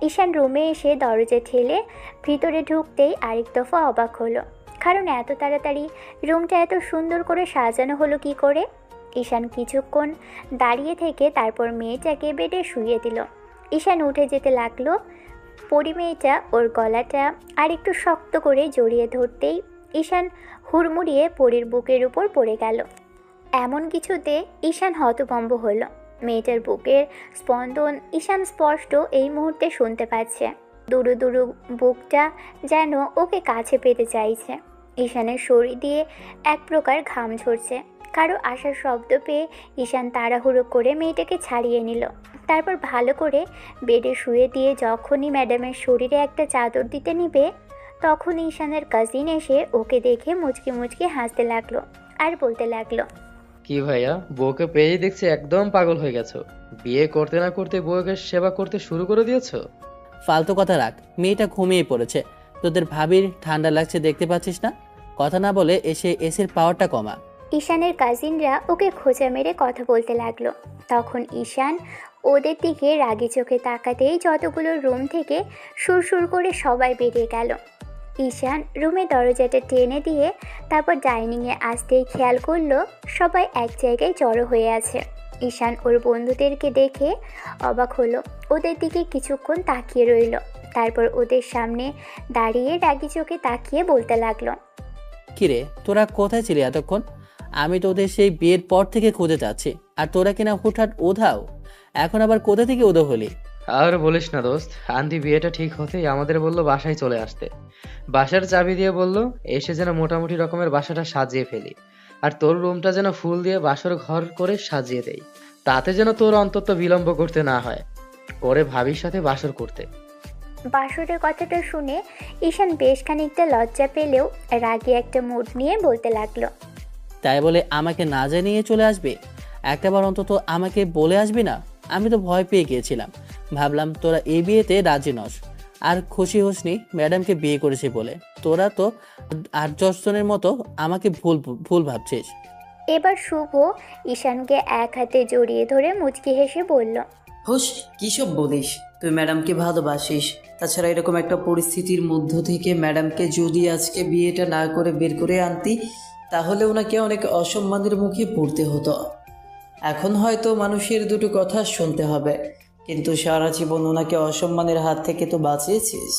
ঈশান রুমে এসে দরজা ঠেলে ভিতরে ঢুকতেই আরেক দফা অবাক হলো, কারণ এত তাড়াতাড়ি রুমটা এত সুন্দর করে সাজানো হলো কি করে। ঈশান কিছুক্ষণ দাঁড়িয়ে থেকে তারপর মেয়েটাকে বেডে শুইয়ে দিল। ঈশান উঠে যেতে লাগলো। পরি মেয়েটা ওর গলাটা আর একটু শক্ত করে জড়িয়ে ধরতেই ঈশান হুড়মুড়িয়ে পরির বুকের উপর পড়ে গেল। এমন কিছুতে ঈশান হতভম্ব হলো। মেয়েটার বুকের স্পন্দন ঈশান স্পষ্ট এই মুহূর্তে শুনতে পাচ্ছে। দুরু দুরু বুকটা যেন ওকে কাছে পেতে চাইছে। ঈশানের শরীর দিয়ে এক প্রকার ঘাম ঝরছে। কারো আসার শব্দ পেয়ে ঈশান তাড়াহুড়ো করে মেয়েটাকে ছাড়িয়ে নিল। তারপর ভালো করে বেডে শুয়ে দিয়ে যখনই ম্যাডামের শরীরে একটা চাদর দিতে নিবে, তখন ঈশানের কাজিন এসে ওকে দেখে মুচকি মুচকি হাসতে লাগলো আর বলতে লাগলো, কি ভাইয়া, বউকে পেয়েই দেখছি একদম পাগল হয়ে গেছো। বিয়ে করতে না করতে বউকে সেবা করতে শুরু করে দিয়েছো। ফালতু কথা রাখ, মেয়েটা ঘুমিয়ে পড়েছে। তোদের ভাবির ঠান্ডা লাগছে দেখতে পাচ্ছিস না? কথা না বলে এসে এসির পাওয়ারটা কমা। ঈশানের কাজিনরা ওকে খোঁচা মেরে কথা বলতে লাগলো। তখন ঈশান ওদের দিকে রাগি চোখে তাকাতেই যতগুলো রুম থেকে সুরসুর করে সবাই বেরিয়ে গেল। ঈশান রুমে দরজাটা টেনে দিয়ে তারপর ডাইনিংয়ে আসতেই খেয়াল করলো সবাই এক জায়গায় জড়ো হয়ে আছে। ঈশান ওর বন্ধুদেরকে দেখে অবাক হলো, ওদের দিকে কিছুক্ষণ তাকিয়ে রইল। তারপর ওদের সামনে দাঁড়িয়ে রাগি চোখে তাকিয়ে বলতে লাগলো, কিরে তোরা কোথায় ছিলি এতক্ষণ? আমি তোদের সেই বিয়ের পর থেকে খুঁজে যাচ্ছি, আর তোরা কিনা হুটহাট ওধাও। এখন আবার কোথা থেকে ওদো হলি? আর বলিস না দোস্ত, আন্টি বিয়েটা ঠিক হতেই আমাদের বললো বাসায় চলে আসতে। বাসার চাবি দিয়ে বললো এসে যেন মোটামুটি রকমের বাসাটা সাজিয়ে ফেলি, আর তোর রুমটা যেন ফুল দিয়ে বাসর ঘর করে সাজিয়ে দেই, তাতে যেন তোর অন্তত বিলম্ব করতে না হয় পরে ভাবির সাথে বাসর করতে। বাসরের কথাটা শুনে ঈশান বেশ খানিকটা লজ্জা পেলেও রাগী একটা মুড নিয়ে বলতে লাগলো, তাই বলে আমাকে না জানিয়ে চলে আসবে? একটাবার অন্তত আমাকে বলে আসবি না? আমি তো ভয় পেয়ে গিয়েছিলাম ভাবলাম তোরা এই বিয়েতে রাজি নস আর খুশি হোসনি ম্যাডামকে বিয়ে করেছে বলে। তোরা তো 8-10 জনের মতো আমাকে ভুল ভুল ভাবছিস। এবার শুভ ঈশানকে এক হাতে জড়িয়ে ধরে মুচকি হেসে বলল, হোস কিসব বলিস? তুই ম্যাডামকে ভালোবাসিস। তাছাড়া এরকম একটা পরিস্থিতির মধ্য থেকে ম্যাডামকে যদি আজকে বিয়েটা না করে বের করে আনতি, তাহলে ওনাকে অনেক অসম্মানের মুখে পড়তে হতো। এখন হয়তো মানুষের দুটো কথা শুনতে হবে, কিন্তু সারা জীবন ওনাকে অসম্মানের হাত থেকে তো বাঁচিয়েছিস।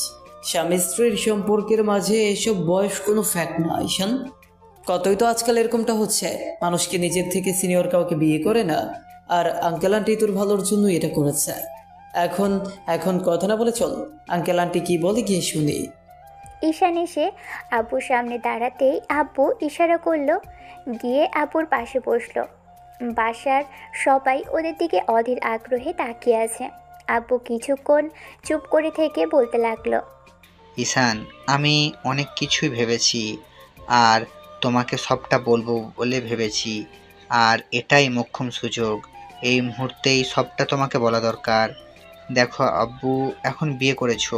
স্বামী স্ত্রীর সম্পর্কের মাঝে এসব বয়স কোনো ফ্যাক্ট না ঈশান। কতই তো আজকাল এরকমটা হচ্ছে, মানুষকে নিজের থেকে সিনিয়র কাউকে বিয়ে করে না। আর আঙ্কেল আন্টি তোর ভালোর জন্য এটা করেছে। এখন এখন কথা না বলে চল, আঙ্কেল আন্টি কি বলে গিয়ে শুনি। ঈশান এসে আব্বুর সামনে দাঁড়াতেই আব্বু ইশারা করলো, গিয়ে আব্বুর পাশে বসলো। বাসার সবাই ওদের দিকে অধীর আগ্রহে তাকিয়ে আছে। আব্বু কিছুক্ষণ চুপ করে থেকে বলতে লাগলো, ঈশান, আমি অনেক কিছুই ভেবেছি আর তোমাকে সবটা বলবো বলে ভেবেছি। আর এটাই মোক্ষম সুযোগ, এই মুহূর্তেই সবটা তোমাকে বলা দরকার। দেখো আব্বু, এখন বিয়ে করেছো,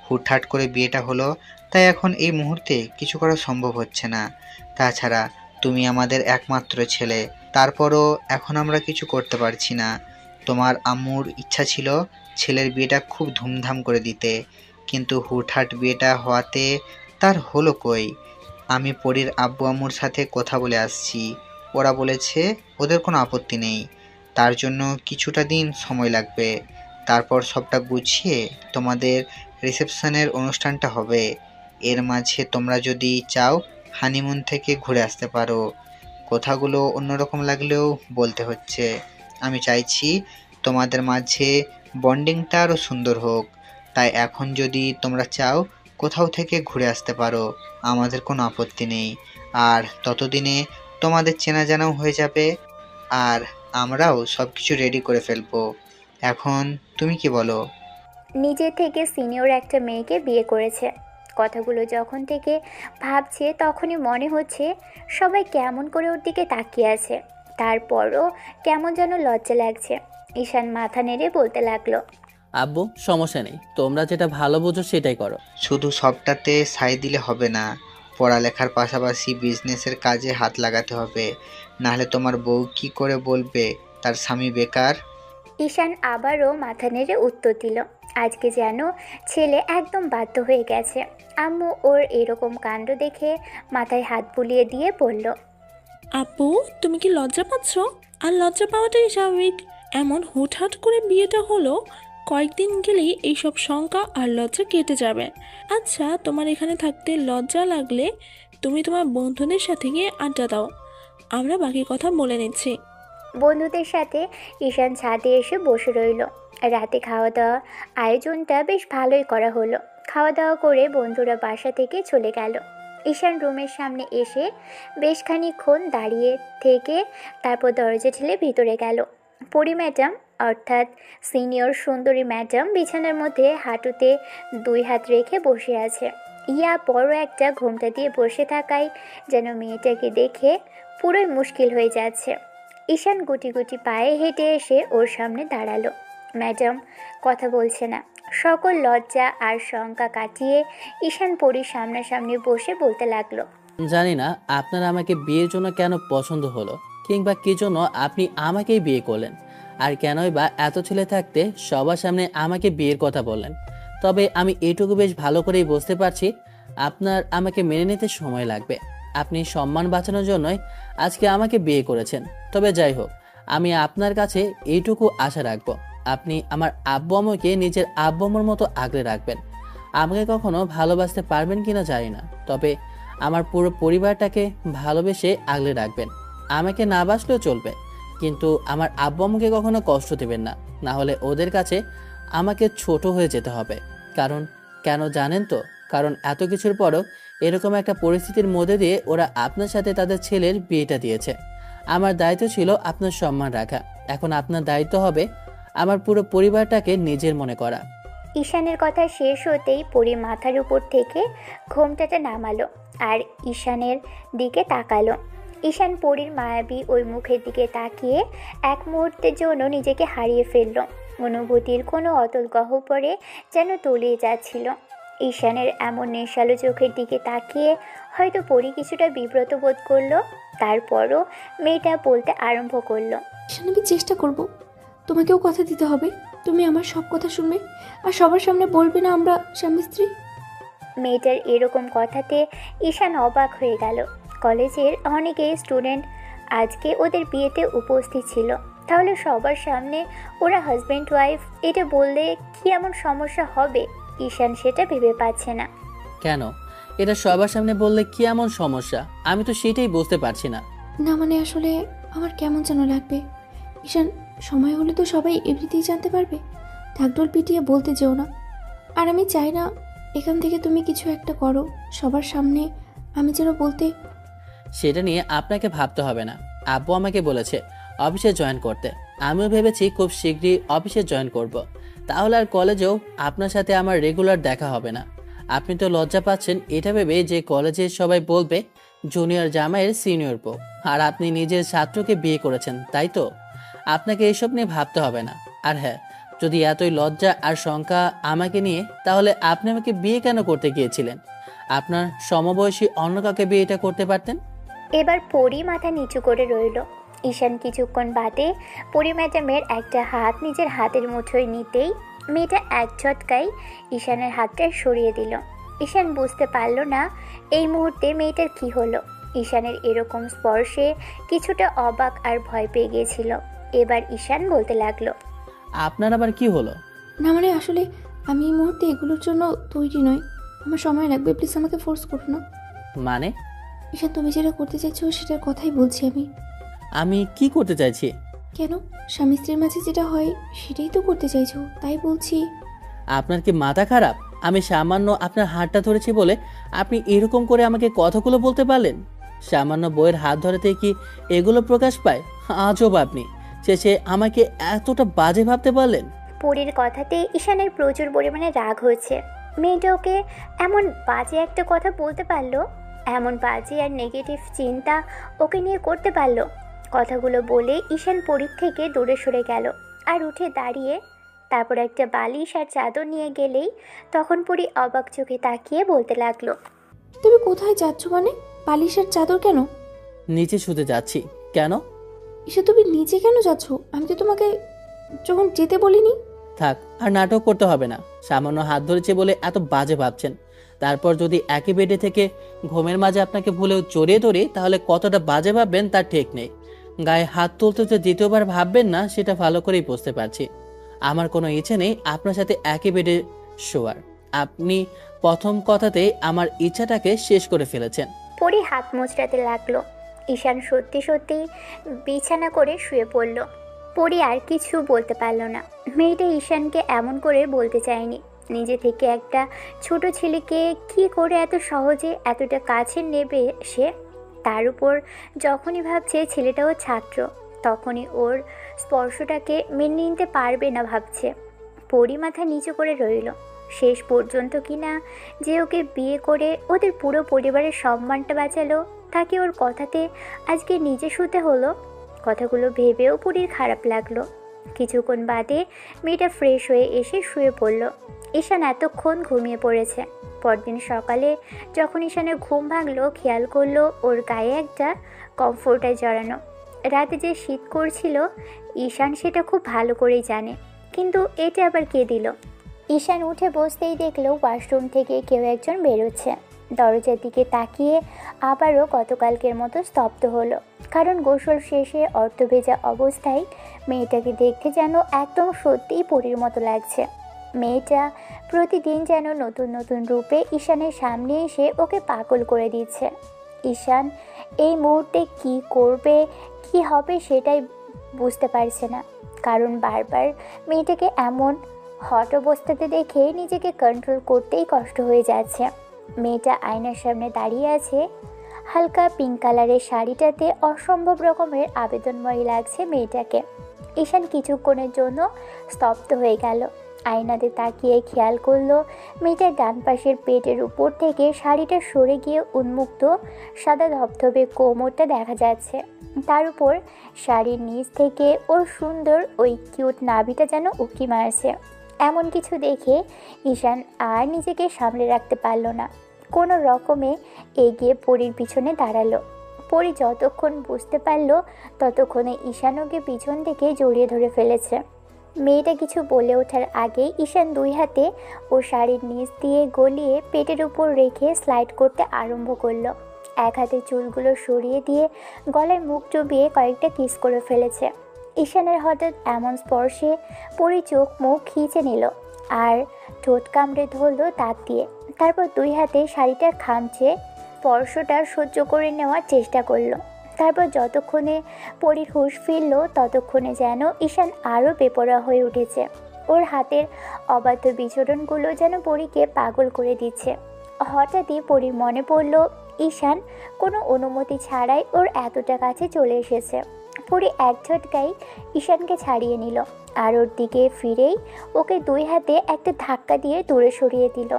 হুটহাট করে বিয়েটা হলো, তাই এখন এই মুহূর্তে কিছু করা সম্ভব হচ্ছে না। তাছাড়া তুমি আমাদের একমাত্র ছেলে, তারপরও এখন আমরা কিছু করতে পারছি না। তোমার আম্মুর ইচ্ছা ছিল ছেলের বিয়েটা খুব ধুমধাম করে দিতে, কিন্তু হুটহাট বিয়েটা হওয়াতে তার হলো কই। আমি পরীর আব্বু আম্মুর সাথে কথা বলে আসছি, ওরা বলেছে ওদের কোনো আপত্তি নেই। তার জন্য কিছুটা দিন সময় লাগবে, তারপর সবটা গুছিয়ে তোমাদের রিসেপশনের অনুষ্ঠানটা হবে। এর মাঝে তোমরা যদি চাও হানিমুন থেকে ঘুরে আসতে পারো। কথাগুলো অন্যরকম লাগলেও বলতে হচ্ছে। আমি চাইছি তোমাদের মাঝে বন্ডিংটা আরও সুন্দর হোক, তাই এখন যদি তোমরা চাও কোথাও থেকে ঘুরে আসতে পারো, আমাদের কোনো আপত্তি নেই। আর ততদিনে তোমাদের চেনা জানাও হয়ে যাবে, আর আমরাও সব কিছু রেডি করে ফেলবো। এখন তুমি কি বলো? নিজে থেকে সিনিয়র একটা মেয়েকে বিয়ে করেছে। কথাগুলো যখন থেকে ভাবছে তখনই মনে হচ্ছে সবাই কেমন করে ওর দিকে তাকিয়ে আছে। তারপরও কেমন যেন লজ্জা লাগছে। ঈশান মাথা নেড়ে বলতে লাগলো, আব্বু সমস্যা নেই, তোমরা যেটা ভালো বোঝো সেটাই করো। শুধু সবটাতে সাই দিলে হবে না, পড়ালেখার পাশাপাশি বিজনেসের কাজে হাত লাগাতে হবে, নাহলে তোমার বউ কি করে বলবে তার স্বামী বেকার। ঈশান আবারও মাথা নেড়ে উত্তর দিল। আজকে যেন ছেলে একদম বাধ্য হয়ে গেছে। আম্মু ওর এরকম কাণ্ড দেখে মাথায় হাত বুলিয়ে দিয়ে বলল, আপু তুমি কি লজ্জা পাচ্ছ? আর লজ্জা পাওয়াটাই স্বাভাবিক। এমন হুটহাট করে বিয়েটা হলো, কয়েকদিন গেলেই এইসব শঙ্কা আর লজ্জা কেটে যাবে। আচ্ছা, তোমার এখানে থাকতে লজ্জা লাগলে তুমি তোমার বন্ধুদের সাথে গিয়ে আড্ডা দাও, আমরা বাকি কথা বলে নিচ্ছি। বন্ধুদের সাথে ঈশান ছাদে এসে বসে রইল। রাতে খাওয়া দাওয়া আয়োজনটা বেশ ভালোই করা হলো। খাওয়া দাওয়া করে বন্ধুরা বাসা থেকে চলে গেল। ঈশান রুমের সামনে এসে বেশ খানিকক্ষণ দাঁড়িয়ে থেকে তারপর দরজা ঠেলে ভিতরে গেল। পরি ম্যাডাম অর্থাৎ সিনিয়র সুন্দরী ম্যাডাম বিছানার মধ্যে হাঁটুতে 2 হাত রেখে বসে আছে। ইয়া বড় একটা ঘোমটা দিয়ে বসে থাকায় যেন মেয়েটাকে দেখে পুরোই মুশকিল হয়ে যাচ্ছে। ঈশান গুটি গুটি পায়ে হেঁটে এসে ওর সামনে দাঁড়ালো। ম্যাডাম কথা বলছে না। সকল লজ্জা আর শঙ্কা কাটিয়ে ঈশান পরীর সামনাসামনি বসে বলতে লাগলো, জানি না আপনার আমাকে বিয়ের জন্য কেন পছন্দ হলো, কিংবা কি জন্য আপনি আমাকেই বিয়ে করলেন, আর কেনই বা এত ছেলে থাকতে সবার সামনে আমাকে বিয়ের কথা বললেন। তবে আমি এইটুকু বেশ ভালো করেই বুঝতে পারছি আপনার আমাকে মেনে নিতে সময় লাগবে। আপনি সম্মান বাঁচানোর জন্যই আজকে আমাকে বিয়ে করেছেন। তবে যাই হোক, আমি আপনার কাছে এইটুকু আশা রাখবো, আপনি আমার আব্বু আম্মুকে নিজের আব্বু আম্মুর মতো আগলে রাখবেন। আমাকে কখনো ভালোবাসতে পারবেন কিনা জানি না, তবে আমার পুরো পরিবারটাকে ভালোবেসে আগলে রাখবেন। আমাকে না বাসলেও চলবে, কিন্তু আমার আব্বু আম্মুকে কখনো কষ্ট দেবেন না, না হলে ওদের কাছে আমাকে ছোট হয়ে যেতে হবে। কারণ কেন জানেন তো? কারণ এত কিছুর পরও এরকম একটা পরিস্থিতির মধ্যে দিয়ে ওরা আপনার সাথে তাদের ছেলের বিয়েটা দিয়েছে। আমার দায়িত্ব ছিল আপনার সম্মান রাখা, এখন আপনার দায়িত্ব হবে আমার পুরো পরিবারটাকে নিজের মনে করা। ঈশানের কথা শেষ হতেই পরি মাথার উপর থেকে ঘোমটাটা নামালো আর ঈশানের দিকে তাকালো। ঈশান পরীর মায়াবী ওই মুখের দিকে তাকিয়ে এক মুহূর্তের জন্য নিজেকে হারিয়ে ফেলল। অনুভূতির কোনো অতল গহ্বরে যেন তলিয়ে যাচ্ছিল। ঈশানের এমন নেশালো চোখের দিকে তাকিয়ে হয়তো পরি কিছুটা বিব্রত বোধ করলো। তারপরও মেয়েটা বলতে আরম্ভ করলো। ঈশান, আমি চেষ্টা করব। তোমাকেও কথা দিতে হবে, তুমি আমার সব কথা শুনবে আর সবার সামনে বলবে না আমরা স্বামী স্ত্রী। মেয়েটার এরকম কথাতে ঈশান অবাক হয়ে গেল। কলেজের অনেকেই স্টুডেন্ট আজকে ওদের বিয়েতে উপস্থিত ছিল, তাহলে সবার সামনে ওরা হাজব্যান্ড ওয়াইফ এটা বললে কি এমন সমস্যা হবে? ঈশান সেটা ভেবে পাচ্ছে না। কেন? এটা সবার সামনে বললে কি এমন সমস্যা? আমি তো সেটাই বুঝতে পারছি না। না মানে আসলে আমার কেমন যেন লাগবে। ঈশান, সময় হলে তো সবাই এমনিতেই জানতে পারবে, ঢাকঢোল পিটিয়ে বলতে যেও না। আর আমি চাই না এখান থেকে তুমি কিছু একটা করো সবার সামনে, আমি যেন বলতে। সেটা নিয়ে আপনাকে ভাবতে হবে না। আব্বু আমাকে বলেছে অফিসে জয়েন করতে। আমিও ভেবেছি খুব শীঘ্রই অফিসে জয়েন করব। তাহলে আর কলেজেও আপনার সাথে আমার রেগুলার দেখা হবে না। আপনি তো লজ্জা পাচ্ছেন এটা ভেবে যে কলেজের সবাই বলবে জুনিয়র জামাইয়ের সিনিয়র বউ, আর আপনি নিজের ছাত্রকে বিয়ে করেছেন, তাই তো? আপনাকে এসব নিয়ে ভাবতে হবে না। আর হ্যাঁ, যদি এতই লজ্জা আর শঙ্কা আমাকে নিয়ে, তাহলে আপনি আমাকে বিয়ে কেন করতে গিয়েছিলেন? আপনার সমবয়সী অন্য কাউকে বিয়েটা করতে পারতেন। এবার পরি মাথা নিচু করে রইল। ঈশান কিছুক্ষণ বাদে পরি ম্যাডামের একটা হাত নিজের হাতের মুঠোয় নিতেই মেয়েটা এক ঝটকায় ঈশানের হাতটা সরিয়ে দিল। ঈশান বুঝতে পারল না এই মুহূর্তে মেয়েটার কি হলো। ঈশানের এরকম স্পর্শে কিছুটা অবাক আর ভয় পেয়ে গিয়েছিল। এবার ঈশান বলতে লাগলো। আপনার আবার কি হলো? না মানে আসলে আমি এই মুহূর্তে এগুলোর জন্য তৈরি নই, আমার সময় লাগবে, প্লিজ আমাকে ফোর্স করো না। মানে? ঈশান, তুমি যেটা করতে চাইছো সেটার কথাই বলছি আমি। আমি কি করতে চাইছি? কেন, স্বামী স্ত্রীর মাঝে যেটা হয় সেটাই তো করতে চাইছো, তাই বলছি। আপনার কি মাথা খারাপ? আমি সামান্য আপনার হাতটা ধরেছি বলে আপনি এরকম করে আমাকে কথাগুলো বলতে পারলেন? সামান্য বইয়ের হাত ধরাতে কি এগুলো প্রকাশ পায়? আজব আপনি। শেষে আমাকে এতটা বাজে ভাবতে পারলেন? পরির কথাতে ঈশানের প্রচুর পরিমাণে রাগ হয়েছে। মেয়েটা ওকে এমন বাজে একটা কথা বলতে পারলো, এমন বাজে আর নেগেটিভ চিন্তা ওকে নিয়ে করতে পারলো। কথাগুলো বলে ঈশান পরির থেকে দূরে সরে গেল আর উঠে দাঁড়িয়ে তারপর একটা বালিশ আর চাদর নিয়ে গেলেই তখন পরি অবাক চোখে তাকিয়ে বলতে লাগলো। তুমি কোথায় যাচ্ছ? মানে বালিশের চাদর কেন? নিচে শুতে যাচ্ছি। কেন? ঈশা, তুমি নিচে কেন যাচ্ছ? আমি তো তোমাকে যখন যেতে বলিনি। থাক, আর নাটক করতে হবে না। সামান্য হাত ধরেছে বলে এত বাজে ভাবছেন। তারপর যদি একই বেডে থেকে ঘুমের মাঝে আপনাকে ভুলেও জড়িয়ে ধরি, তাহলে কতটা বাজে ভাববেন তার ঠিক নেই। গায়ে হাত তুলতে তো দ্বিতীয়বার ভাববেন না, সেটা ভালো করেই বুঝতে পারছি। আমার কোনো ইচ্ছে নেই আপনার সাথে একই বেডে শোয়ার। আপনি প্রথম কথাতেই আমার ইচ্ছাটাকে শেষ করে ফেলেছেন। পরি হাত মোচড়াতে লাগলো। ঈশান সত্যি সত্যি বিছানা করে শুয়ে পড়ল। পরি আর কিছু বলতে পারল না। মেয়েটা ঈশানকে এমন করে বলতে চায়নি। নিজে থেকে একটা ছোট ছেলেকে কি করে এত সহজে এতটা কাছে নেবে সে? তার উপর যখনই ভাবছে ছেলেটাও ছাত্র, তখনই ওর স্পর্শটাকে মেনে নিতে পারবে না ভাবছে। পরি মাথা নিচু করে রইল। শেষ পর্যন্ত কিনা যে ওকে বিয়ে করে ওদের পুরো পরিবারের সম্মানটা বাঁচালো, তাকে ওর কথাতে আজকে নিজে শুতে হলো। কথাগুলো ভেবেও পুরীর খারাপ লাগলো। কিছুক্ষণ বাদে মেয়েটা ফ্রেশ হয়ে এসে শুয়ে পড়ল। ঈশান এতক্ষণ ঘুমিয়ে পড়েছে। পরদিন সকালে যখন ঈশানের ঘুম ভাঙলো, খেয়াল করলো ওর গায়ে একটা কমফোর্টার জড়ানো। রাতে যে শীত করছিল ঈশান সেটা খুব ভালো করেই জানে, কিন্তু এটা আবার কে দিল? ঈশান উঠে বসতেই দেখলো ওয়াশরুম থেকে কেউ একজন বেরোচ্ছে। দরজার দিকে তাকিয়ে আবারও গতকালকের মতো স্তব্ধ হলো, কারণ গোসল শেষে অর্ধভেজা অবস্থায় মেয়েটাকে দেখতে যেন একদম সত্যিই পরীর মতো লাগছে। মেয়েটা প্রতিদিন যেন নতুন নতুন রূপে ঈশানের সামনে এসে ওকে পাগল করে দিচ্ছে। ঈশান এই মুহূর্তে কি করবে কি হবে সেটাই বুঝতে পারছে না, কারণ বারবার মেয়েটাকে এমন হট অবস্থাতে দেখে নিজেকে কন্ট্রোল করতেই কষ্ট হয়ে যাচ্ছে। মেয়েটা আয়নার সামনে দাঁড়িয়ে আছে। হালকা পিঙ্ক কালারের শাড়িটাতে অসম্ভব রকমের আবেদনময়ী লাগছে মেয়েটাকে। ঈশান কিছুক্ষণের জন্য স্তব্ধ হয়ে গেল। আয়নাতে তাকিয়ে খেয়াল করলো মেয়েটার ডান পাশের পেটের উপর থেকে শাড়িটা সরে গিয়ে উন্মুক্ত সাদা ধবধবে কোমরটা দেখা যাচ্ছে। তার উপর শাড়ির নিচ থেকে ওর সুন্দর ওই কিউট নাভিটা যেন উঁকি মারছে। এমন কিছু দেখে ঈশান আর নিজেকে সামলে রাখতে পারল না, কোনো রকমে এগিয়ে পরীর পিছনে দাঁড়ালো। পরী যতক্ষণ বুঝতে পারল ততক্ষণে ঈশান ওকে পিছন থেকে জড়িয়ে ধরে ফেলেছে। মেয়েটা কিছু বলে ওঠার আগেই ঈশান দুই হাতে ও শাড়ির নিচ দিয়ে গলিয়ে পেটের উপর রেখে স্লাইড করতে আরম্ভ করলো। এক হাতে চুলগুলো সরিয়ে দিয়ে গলায় মুখ ডুবিয়ে কয়েকটা কিস করে ফেলেছে। ঈশানের হঠাৎ এমন স্পর্শে পরী চোখ মুখ খিঁচে নিল আর ঠোঁট কামড়ে ধরলো দাঁত দিয়ে। তারপর দুই হাতে শাড়িটা খামচে স্পর্শটা সহ্য করে নেওয়ার চেষ্টা করলো। তারপর যতক্ষণে পরীর হুঁশ ফিরল ততক্ষণে যেন ঈশান আরও বেপরোয়া হয়ে উঠেছে। ওর হাতের অবাধ্য বিচরণগুলো যেন পরীকে পাগল করে দিচ্ছে। হঠাৎই পরীর মনে পড়ল ঈশান কোনো অনুমতি ছাড়াই ওর এতটা কাছে চলে এসেছে। পরী এক ঝটকায় ঈশানকে ছাড়িয়ে নিল আর ওর দিকে ফিরেই ওকে দুই হাতে একটা ধাক্কা দিয়ে দূরে সরিয়ে দিল।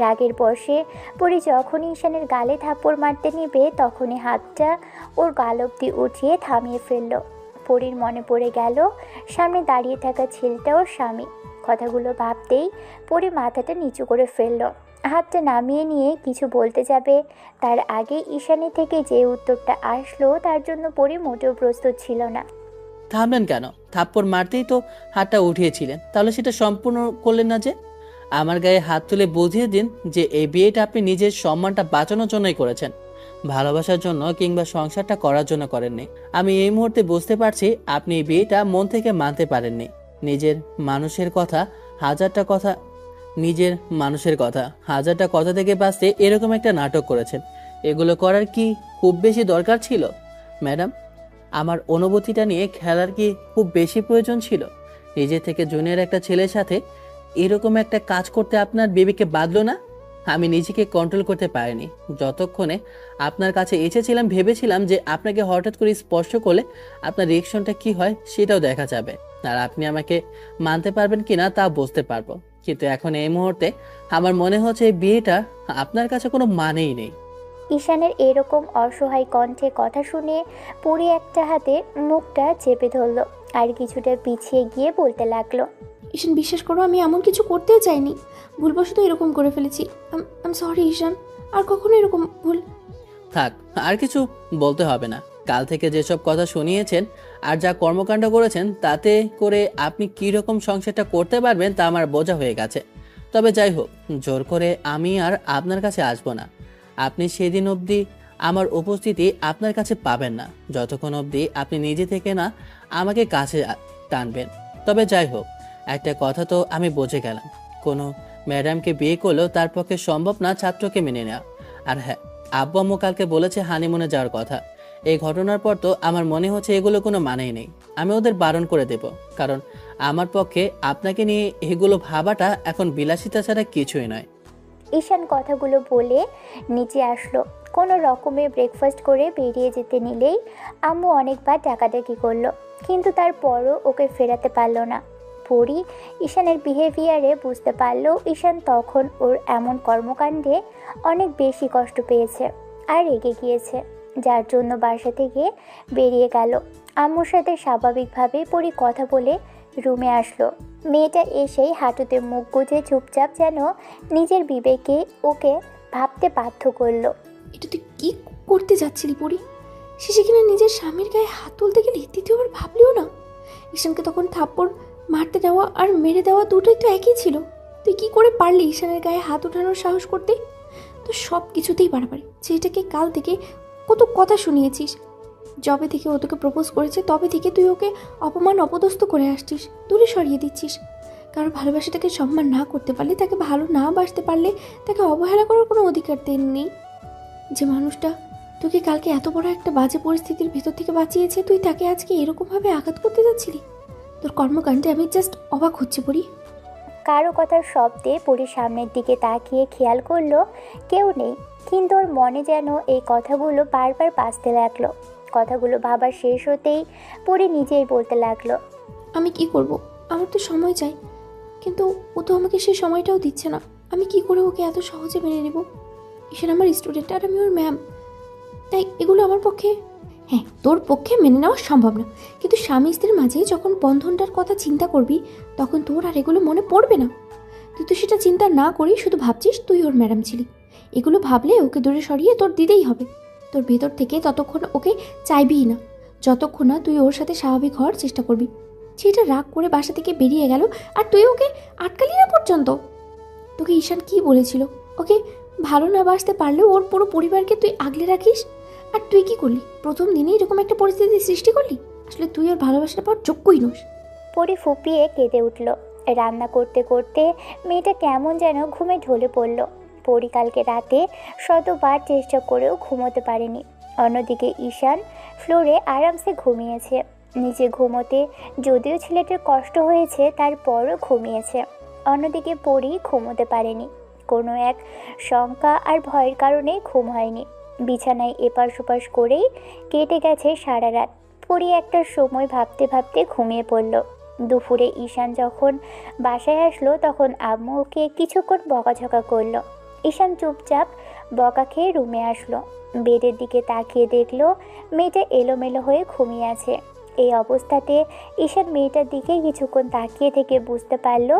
রাগের বশে পরী যখনই ঈশানের গালে থাপ্পড় মারতে নেবে তখনই হাতটা ওর গাল অবধি উঠিয়ে থামিয়ে ফেলল। পরীর মনে পড়ে গেল সামনে দাঁড়িয়ে থাকা ছেলেটা ওর স্বামী। কথাগুলো ভাবতেই পরী মাথাটা নিচু করে ফেলল। হাতটা নামিয়ে নিয়ে কিছু বলতে যাবে তার আগে ঈশানের থেকে যে উত্তরটা আসলো তার জন্য পরী মোটেও প্রস্তুত ছিল না। থামলেন কেন? থাপ্পড় মারতেই তো হাতটা উঠিয়েছিলেন, তাহলে সেটা সম্পূর্ণ করলেন না যে? আমার গায়ে হাত তুলে বুঝিয়ে দিন যে এই বিয়েটা আপনি নিজের সম্মানটা বাঁচানোর জন্যই করেছেন, ভালোবাসার জন্য কিংবা সংসারটা করার জন্য করেননি। আমি এই মুহূর্তে বুঝতে পারছি আপনি এই বিয়েটা মন থেকে মানতে পারেননি। নিজের মানুষের কথা হাজারটা কথা হাজারটা কথা থেকে বাঁচতে এরকম একটা নাটক করেছেন। এগুলো করার কি খুব বেশি দরকার ছিল ম্যাডাম? আমার অনুভূতিটা নিয়ে খেলার কি খুব বেশি প্রয়োজন ছিল? নিজে থেকে জুনিয়র একটা ছেলের সাথে এরকম একটা কাজ করতে আপনার বিবেকে বাঁধলো না? আমি নিজেকে কন্ট্রোল করতে পারিনি। যতক্ষণে আপনার কাছে এসেছিলাম ভেবেছিলাম যে আপনাকে হঠাৎ করে স্পর্শ করলে আপনার রিয়েকশনটা কি হয় সেটাও দেখা যাবে, আর আপনি আমাকে মানতে পারবেন কিনা তা বুঝতে পারবো। কিন্তু এখন এই মুহূর্তে আমার মনে হচ্ছে এই বিয়েটা আপনার কাছে কোনো মানেই নেই। ঈশানের এরকম অসহায় কণ্ঠে কথা শুনে পরী একটা হাতে মুখটা চেপে ধরল আর কিছুটা পিছিয়ে গিয়ে বলতে লাগলো, ঈশান বিশ্বাস করো, আমি এমন কিছু করতেই চাইনি, ভুলবশত এরকম করে ফেলেছি। আম সরি ঈশান, আর কখনো এরকম ভুল। থাক, আর কিছু বলতে হবে না। কাল থেকে যেসব কথা শুনিয়েছেন আর যা কর্মকাণ্ড করেছেন তাতে করে আপনি কী রকম সংসারটা করতে পারবেন তা আমার বোঝা হয়ে গেছে। তবে যাই হোক, জোর করে আমি আর আপনার কাছে আসবো না। আপনি সেদিন অবধি আমার উপস্থিতি আপনার কাছে পাবেন না, যতক্ষণ অবধি আপনি নিজে থেকে না আমাকে কাছে টানবেন। তবে যাই হোক, একটা কথা তো আমি বুঝে গেলাম, কোনো ম্যাডামকে বিয়ে করলেও তার পক্ষে সম্ভব না ছাত্রকে মেনে নেওয়া। আর হ্যাঁ, আব্বু আম্মু কালকে বলেছে হানিমুনে যাওয়ার কথা। এই ঘটনার পর তো আমার মনে হচ্ছে এগুলো কোনো মানেই নেই। আমি ওদের বারণ করে দেব, কারণ আমার পক্ষে আপনাকে নিয়ে এগুলো ভাবাটা এখন বিলাসিতা ছাড়া কিছুই নয়। ঈশান কথাগুলো বলে নিচে আসলো। কোনো রকমে ব্রেকফাস্ট করে বেরিয়ে যেতে নিলেই আম্মু অনেকবার ডাকাডাকি করলো, কিন্তু তারপরও ওকে ফেরাতে পারলো না। পরী ঈশানের বিহেভিয়ারে বুঝতে পারলো ঈশান তখন ওর এমন কর্মকাণ্ডে অনেক বেশি কষ্ট পেয়েছে আর রেগে গিয়েছে, যার জন্য বাসা থেকে বেরিয়ে গেল। আম্মুর সাথে স্বাভাবিকভাবে পরী কথা বলে রুমে আসলো। মেয়েটা এসেই হাঁটুতে মুখ গুজে চুপচাপ যেন নিজের বিবেকে ওকে ভাবতে বাধ্য করলো। এটা তুই কি করতে যাচ্ছিলি পরি? শেষে কিনা নিজের স্বামীর গায়ে হাত তুলতে গেলে দ্বিতীয়বার ভাবলিও না? ঈশানকে তখন থাপ্পড় মারতে দেওয়া আর মেরে দেওয়া দুটোই তো একই ছিল। তুই কি করে পারলি ঈশানের গায়ে হাত ওঠানোর সাহস করতে? তো সব কিছুতেই বাড়াবাড়ি। যেটাকে কাল থেকে কত কথা শুনিয়েছিস, যবে থেকে ও তোকে প্রপোজ করেছে তবে থেকে তুই ওকে অপমান অপদস্থ করে আসছিস, দূরে সরিয়ে দিচ্ছিস। কারণ ভালোবাসাটাকে সম্মান না করতে পারলে, তাকে ভালো না বাসতে পারলে তাকে অবহেলা করার কোনো অধিকার নেই। যে মানুষটা তোকে কালকে এত বড় একটা বাজে পরিস্থিতির ভেতর থেকে বাঁচিয়েছে, তুই তাকে আজকে এরকমভাবে আঘাত করতে যাচ্ছিলি? তোর কর্মকাণ্ডে আমি জাস্ট অবাক হচ্ছে পড়ি। কারো কথার শব্দে পরীর সামনের দিকে তাকিয়ে খেয়াল করলো কেউ নেই, কিন্তু ওর মনে যেন এই কথাগুলো বারবার বাজতে লাগলো। কথাগুলো ভাবার শেষ হতেই পরী নিজেই বলতে লাগলো, আমি কি করব? আমার তো সময় চাই। কিন্তু ও তো আমাকে সেই সময়টাও দিচ্ছে না। আমি কি করে ওকে এত সহজে মেনে নেব? ঈশান আমার স্টুডেন্ট আর আমি ওর ম্যাম, তাই এগুলো আমার পক্ষে, হ্যাঁ তোর পক্ষে মেনে নেওয়া সম্ভব না, কিন্তু স্বামী স্ত্রীর মাঝে যখন বন্ধনটার কথা চিন্তা করবি তখন তোর আর এগুলো মনে পড়বে না। তুই তো সেটা চিন্তা না করেই শুধু ভাবছিস তুই ওর ম্যাডাম ছিলি। এগুলো ভাবলে ওকে দূরে সরিয়ে তোর দিতেই হবে। তোর ভেতর থেকে ততক্ষণ ওকে চাইবিই না যতক্ষণ না তুই ওর সাথে স্বাভাবিক হওয়ার চেষ্টা করবি। সেটা রাগ করে বাসা থেকে বেরিয়ে গেল আর তুই ওকে আটকালি না পর্যন্ত। তোকে ঈশান কি বলেছিল? ওকে ভালো না বাসতে পারলেও ওর পুরো পরিবারকে তুই আগলে রাখিস, আর তুই কি করলি? প্রথম দিনেই এরকম একটা পরিস্থিতি সৃষ্টি করলি। আসলে তুই ওর ভালোবাসাটা পাওয়ার যোগ্যই নস। পরি ফুপিয়ে কেঁদে উঠল। রান্না করতে করতে মেয়েটা কেমন যেন ঘুমে ঢলে পড়ল। পরি কালকে রাতে শতবার চেষ্টা করেও ঘুমোতে পারেনি। অন্যদিকে ঈশান ফ্লোরে আরামসে ঘুমিয়েছে। নিচে ঘুমোতে যদিও ছেলেটার কষ্ট হয়েছে তারপরও ঘুমিয়েছে। অন্যদিকে পরি ঘুমোতে পারেনি। কোনো এক শঙ্কা আর ভয়ের কারণে ঘুম হয়নি। বিছানায় এপাশ ওপাশ করেই কেটে গেছে সারা রাত। পরি একটা সময় ভাবতে ভাবতে ঘুমিয়ে পড়ল। দুপুরে ঈশান যখন বাসায় আসলো তখন আম্মু ওকে কিছুক্ষণ বকাঝকা করলো। ঈশান চুপচাপ বকা খেয়ে রুমে আসলো। বেডের দিকে তাকিয়ে দেখলো মেয়েটা এলোমেলো হয়ে ঘুমিয়ে আছে। এই অবস্থাতে ঈশান মেয়েটার দিকে কিছুক্ষণ তাকিয়ে থেকে বুঝতে পারলো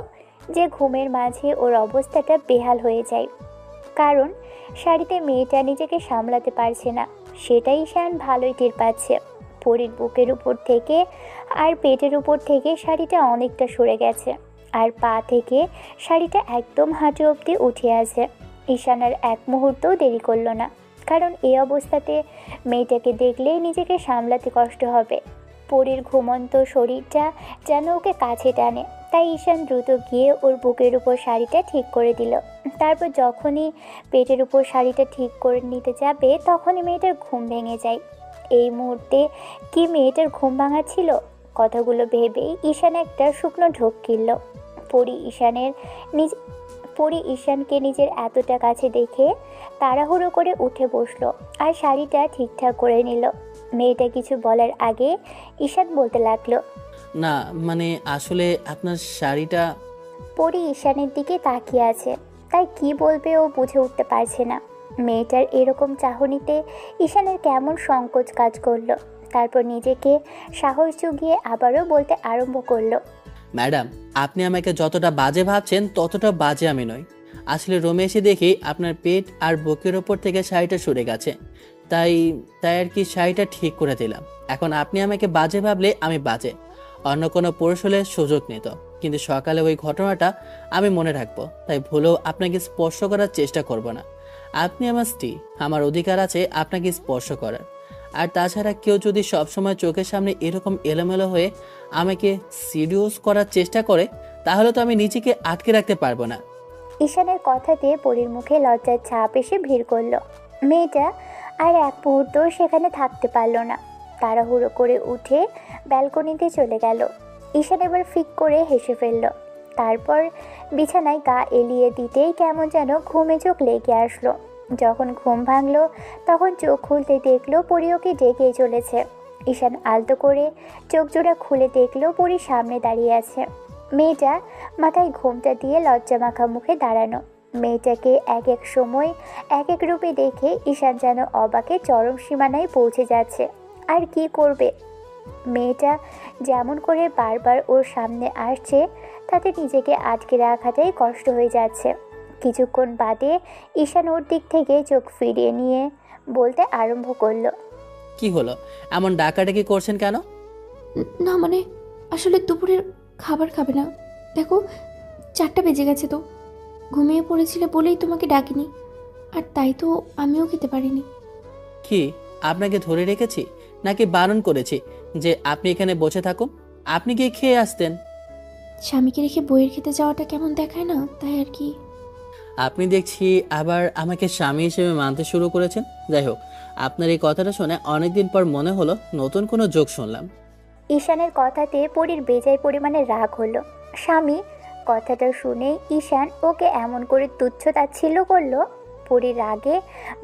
যে ঘুমের মাঝে ওর অবস্থাটা বেহাল হয়ে যায়, কারণ শাড়িতে মেয়েটা নিজেকে সামলাতে পারছে না। সেটাই ঈশান ভালোই টের পাচ্ছে। পরির বুকের উপর থেকে আর পেটের উপর থেকে শাড়িটা অনেকটা সরে গেছে, আর পা থেকে শাড়িটা একদম হাঁটু অবধি উঠে আছে। ঈশান আর এক মুহূর্তও দেরি করলো না, কারণ এই অবস্থাতে মেয়েটাকে দেখলেই নিজেকে সামলাতে কষ্ট হবে। পরির ঘুমন্ত শরীরটা যেন ওকে কাছে টানে, তাই ঈশান দ্রুত গিয়ে ওর বুকের উপর শাড়িটা ঠিক করে দিল। তারপর যখনই পেটের উপর শাড়িটা ঠিক করে নিতে যাবে তখনই মেয়েটার ঘুম ভেঙে যায়। এই মুহূর্তে কি মেয়েটার ঘুম ভাঙা ছিল? কথাগুলো ভেবেই ঈশান একটা শুকনো ঢোক গিলল। পরি ঈশানকে নিজের এতটা কাছে দেখে তাড়াহুড়ো করে উঠে বসলো আর শাড়িটা ঠিকঠাক করে নিল। মেয়েটা কিছু বলার আগে ঈশান বলতে লাগলো, না মানে আসলে আপনার শাড়িটা। পরি ঈশানের দিকে তাকিয়ে আছে, তাই কি বলবে ও বুঝে উঠতে পারছে না। মেয়েটার এরকম চাহনিতে ঈশানের কেমন সংকোচ কাজ করলো। তারপর নিজেকে সাহস জুগিয়ে আবারও বলতে আরম্ভ করলো, ম্যাডাম, আপনি আমাকে যতটা বাজে ভাবছেন ততটা বাজে আমি নই। আসলে রুমে এসে দেখি আপনার পেট আর বুকের ওপর থেকে শাড়িটা সরে গেছে, তাই তাই আর কি শাড়িটা ঠিক করে দিলাম। এখন আপনি আমাকে বাজে ভাবলে আমি বাজে, অন্য কোনো পুরুষ হলে সুযোগ নিত, কিন্তু সকালে ওই ঘটনাটা আমি মনে রাখবো, তাই ভুলেও আপনাকে স্পর্শ করার চেষ্টা করব না। আপনি আমার স্ত্রী, আমার অধিকার আছে আপনাকে স্পর্শ করার। আর তাছাড়া কেউ যদি সবসময় চোখের সামনে এরকম এলোমেলো হয়ে আমাকে সিডিউস করার চেষ্টা করে তাহলে তো আমি নিজেকে আটকে রাখতে পারবো না। ঈশানের কথাতে পরির মুখে লজ্জার ছাপ এসে ভিড় করলো। মেয়েটা আর এক মুহূর্ত সেখানে থাকতে পারল না। তাড়াহুড়ো করে উঠে ব্যালকনিতে চলে গেল। ঈশান এবার ফিক করে হেসে ফেলল। তারপর বিছানায় গা এলিয়ে দিতেই কেমন যেন ঘুমে চোখ লেগে আসলো। যখন ঘুম ভাঙলো তখন চোখ খুলতে দেখলো পরি ওকে ডেকেই চলেছে। ঈশান আলতো করে চোখ জোড়া খুলে দেখলো পরি সামনে দাঁড়িয়ে আছে। মেয়েটা মাথায় ঘোমটা দিয়ে লজ্জা মাখা মুখে দাঁড়ানো। মেয়েটাকে এক এক সময় এক এক রূপে দেখে ঈশান যেন অবাকে চরম সীমানায় পৌঁছে যাচ্ছে। আর কি করবে? মেয়েটা যেমন করে বারবার ওর সামনে আসছে তাতে নিজেকে আটকে রাখাটাই কষ্ট হয়ে যাচ্ছে। কিছুক্ষণ বাদে ঈশান ওর দিক থেকে চোখ ফিরিয়ে নিয়ে বলতে আরম্ভ করলো, কি হলো, এমন ডাকাডাকি করছেন কেন? না মানে আসলে দুপুরের খাবার খাবে না। দেখো 4টা বেজে গেছে, তো ঘুমিয়ে পড়েছিলে বলেই তোমাকে ডাকিনি, আর তাই তো আমিও খেতে পারিনি। কি আপনাকে ধরে রেখেছি নাকি বারণ করেছি যে আপনি এখানে বসে থাকুন? আপনি গিয়ে খেয়ে আসতেন। স্বামীকে রেখে বইয়ের খেতে যাওয়াটা কেমন দেখায় না, তাই আর কি। আপনি দেখছি আবার আমাকে স্বামী হিসেবে মানতে শুরু করেছেন। যাই হোক, আপনার এই কথাটা শুনে অনেকদিন পর মনে হলো নতুন কোনো যোগ শুনলাম। ঈশানের কথাতে পরির বেজায় পরিমাণে রাগ হলো। স্বামী কথাটা শুনে ঈশান ওকে এমন করে তুচ্ছ তাচ্ছিল্য করলো। পরির রাগে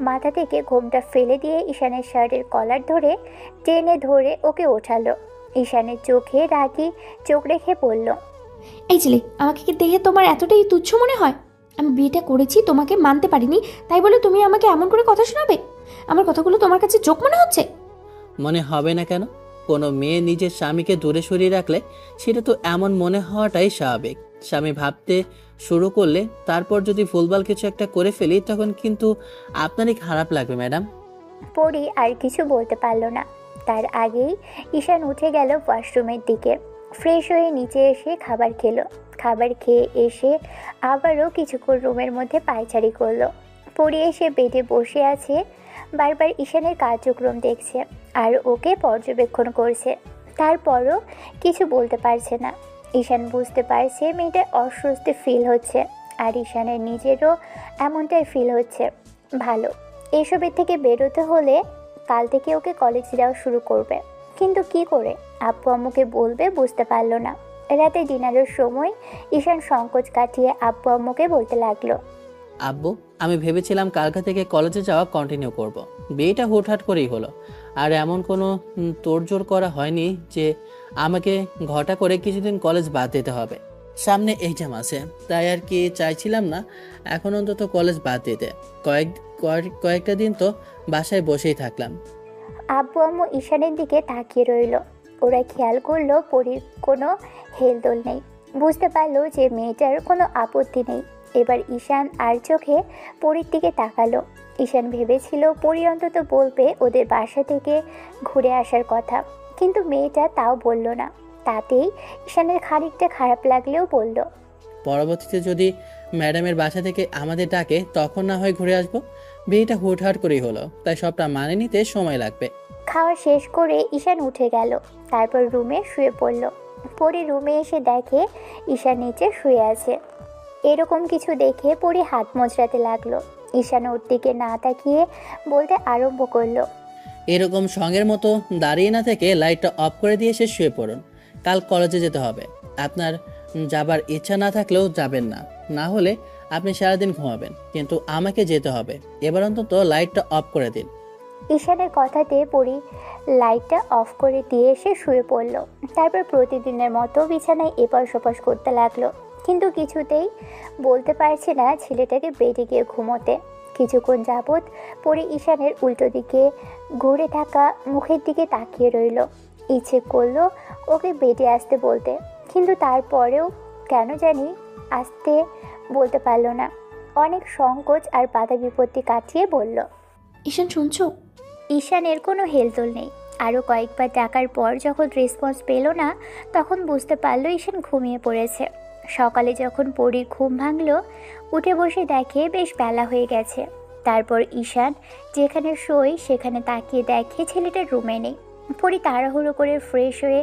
মাথা থেকে ঘোমটা ফেলে দিয়ে ঈশানের শার্টের কলার ধরে টেনে ধরে ওকে ওঠালো। ঈশানের চোখে রাগী চোখ রেখে বলল, এই ছেলে, আমাকে কি দেখে তোমার এতটাই তুচ্ছ মনে হয়? আমি বিয়েটা করেছি, তোমাকে মানতে পারিনি, তাই বলে তুমি আমাকে এমন করে কথা শোনাবে? আমার কথাগুলো তোমার কাছে জোক মনে হচ্ছে? মনে হবে না কেন? কোনো মেয়ে নিজের স্বামীকে দূরে সরিয়ে রাখলে সেটা তো এমন মনে হওয়াটাই স্বাভাবিক। স্বামী ভাবতে শুরু করলে তারপর যদি ভুলভাল কিছু একটা করে ফেলি তখন কিন্তু আপনারই খারাপ লাগবে ম্যাডাম। পরি আর কিছু বলতে পারল না। তার আগেই ঈশান উঠে গেল ওয়াশরুমের দিকে। ফ্রেশ হয়ে নিচে এসে খাবার খেলো। খাবার খেয়ে এসে আবারও কিছুক্ষণ রুমের মধ্যে পায়চারি করলো। পরি এসে বেডে বসে আছে, বারবার ঈশানের কার্যক্রম দেখছে আর ওকে পর্যবেক্ষণ করছে। তারপরও কিছু বলতে পারছে না। ঈশান বুঝতে পারছে মেয়েটার অস্বস্তি ফিল হচ্ছে, আর ঈশানের নিজেরও এমনটাই ফিল হচ্ছে। ভালো, এসবের থেকে বেরোতে হলে কাল থেকে ওকে কলেজে যাওয়া শুরু করবে, কিন্তু কি করে আব্বু আম্মুকে বলবে বুঝতে পারলো না। রাতে ডিনারের সময় ঈশান সংকোচ কাটিয়ে আব্বু আম্মুকে বলতে লাগলো, আব্বু, আমি ভেবেছিলাম কালকা থেকে কলেজে যাওয়া কন্টিনিউ করব। বিয়েটা হুটহাট করেই হলো, আর এমন কোনো তোড়জোড় করা হয়নি যে আমাকে ঘটা করে কিছুদিন কলেজ বাদ দিতে হবে। সামনে এক্সাম আছে, তাই আর কি চাইছিলাম না এখন অন্তত কলেজ বাদ দিতে। কয়েকটা দিন তো বাসায় বসেই থাকলাম। আব্বু আম্মু ঈশানের দিকে তাকিয়ে রইল। ওরা খেয়াল করলো পরীর কোনো হেলদোল নেই। বুঝতে পারলো যে মেয়েটার কোনো আপত্তি নেই। এবার ঈশান আর চোখে পরীর দিকে তাকালো। ঈশান ভেবেছিল পরী অন্তত বলবে ওদের বাসা থেকে ঘুরে আসার কথা, কিন্তু মেয়েটা তাও বলল না। তাতেই ঈশানের খানিকটা খারাপ লাগলেও বলল, পরবর্তীতে যদি ম্যাডামের বাসা থেকে আমাদের ডাকে তখন না হয় ঘুরে আসবো। বিয়েটা হুটহাট করেই হলো, তাই সবটা মানে নিতে সময় লাগবে। খাওয়া শেষ করে ঈশান উঠে গেল। তারপর রুমে শুয়ে পড়ল। পরী রুমে এসে দেখে ঈশান নিচে শুয়ে আছে। এরকম কিছু দেখে পরী হাত মোচড়াতে লাগলো। ঈশান ওর দিকে না তাকিয়ে বলতে আরম্ভ করলো, এরকম সঙ্গের মতো দাঁড়িয়ে না থেকে লাইটটা অফ করে দিয়ে এসে শুয়ে পড়ুন। কাল কলেজে যেতে হবে। আপনার যাবার ইচ্ছা না থাকলেও যাবেন না, না হলে আপনি সারাদিন ঘুমাবেন, কিন্তু আমাকে যেতে হবে। এবার অন্তত লাইটটা অফ করে দিন। ঈশানের কথাতে পরী লাইটটা অফ করে দিয়ে এসে শুয়ে পড়ল। তারপর প্রতিদিনের মতো বিছানায় এপাশ ওপাশ করতে লাগলো, কিন্তু কিছুতেই বলতে পারছে না ছেলেটাকে বেডে গিয়ে ঘুমোতে। কিছুক্ষণ যাবৎ পরী ঈশানের উল্টো দিকে ঘুরে থাকা মুখের দিকে তাকিয়ে রইল। ইচ্ছে করলো ওকে বেডে আসতে বলতে, কিন্তু তারপরেও কেন জানি আসতে বলতে পারলো না। অনেক সংকোচ আর বাধা বিপত্তি কাটিয়ে বলল, ঈশান শুনছো? ঈশানের কোনো হেলদোল নেই। আরও কয়েকবার ডাকার পর যখন রেসপন্স পেল না, তখন বুঝতে পারলো ঈশান ঘুমিয়ে পড়েছে। সকালে যখন পরীর ঘুম ভাঙল, উঠে বসে দেখে বেশ বেলা হয়ে গেছে। তারপর ঈশান যেখানে শোয় সেখানে তাকিয়ে দেখে ছেলেটার রুমে নেই। পরী তাড়াহুড়ো করে ফ্রেশ হয়ে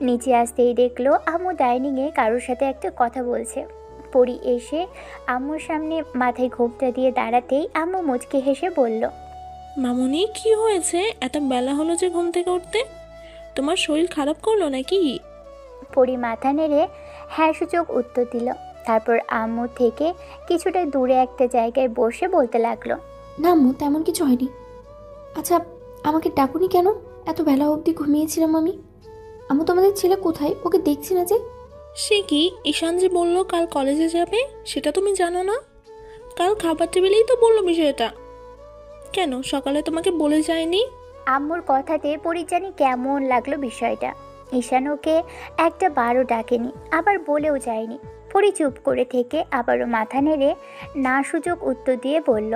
নিচে আসতেই দেখলো আম্মু ডাইনিংয়ে কারোর সাথে একটা কথা বলছে। পরী এসে আম্মুর সামনে মাথায় ঘোমটা দিয়ে দাঁড়াতেই আম্মু মুচকে হেসে বলল, মামুনি, কি হয়েছে? এত বেলা হলো যে ঘুম থেকে উঠতে? তোমার শরীর খারাপ করলো নাকি? পরী মাথা নেড়ে হ্যাঁ সূচক উত্তর দিল। তারপর আম্মু থেকে কিছুটা দূরে একটা জায়গায় বসে বলতে লাগলো, না আম্মু, তেমন কিছু হয়নি। আচ্ছা, আমাকে ডাকুনি কেন? এত বেলা অবধি ঘুমিয়েছিলাম আমি। আম্মু, তোমাদের ছেলে কোথায়? ওকে দেখছি না যে। সে কি, ঈশান যে বললো কাল কলেজে যাবে, সেটা তুমি জানো না? কাল খাবার টেবিলেই তো বললো বিষয়টা। কেন সকালে তোমাকে বলে যায়নি? আম্মুর কথাতে পরীর জানি কেমন লাগলো বিষয়টা। ঈশান ওকে একটা বারও ডাকেনি, আবার বলেও যায়নি। পরী চুপ করে থেকে আবারও মাথা নেড়ে না সূচক উত্তর দিয়ে বলল,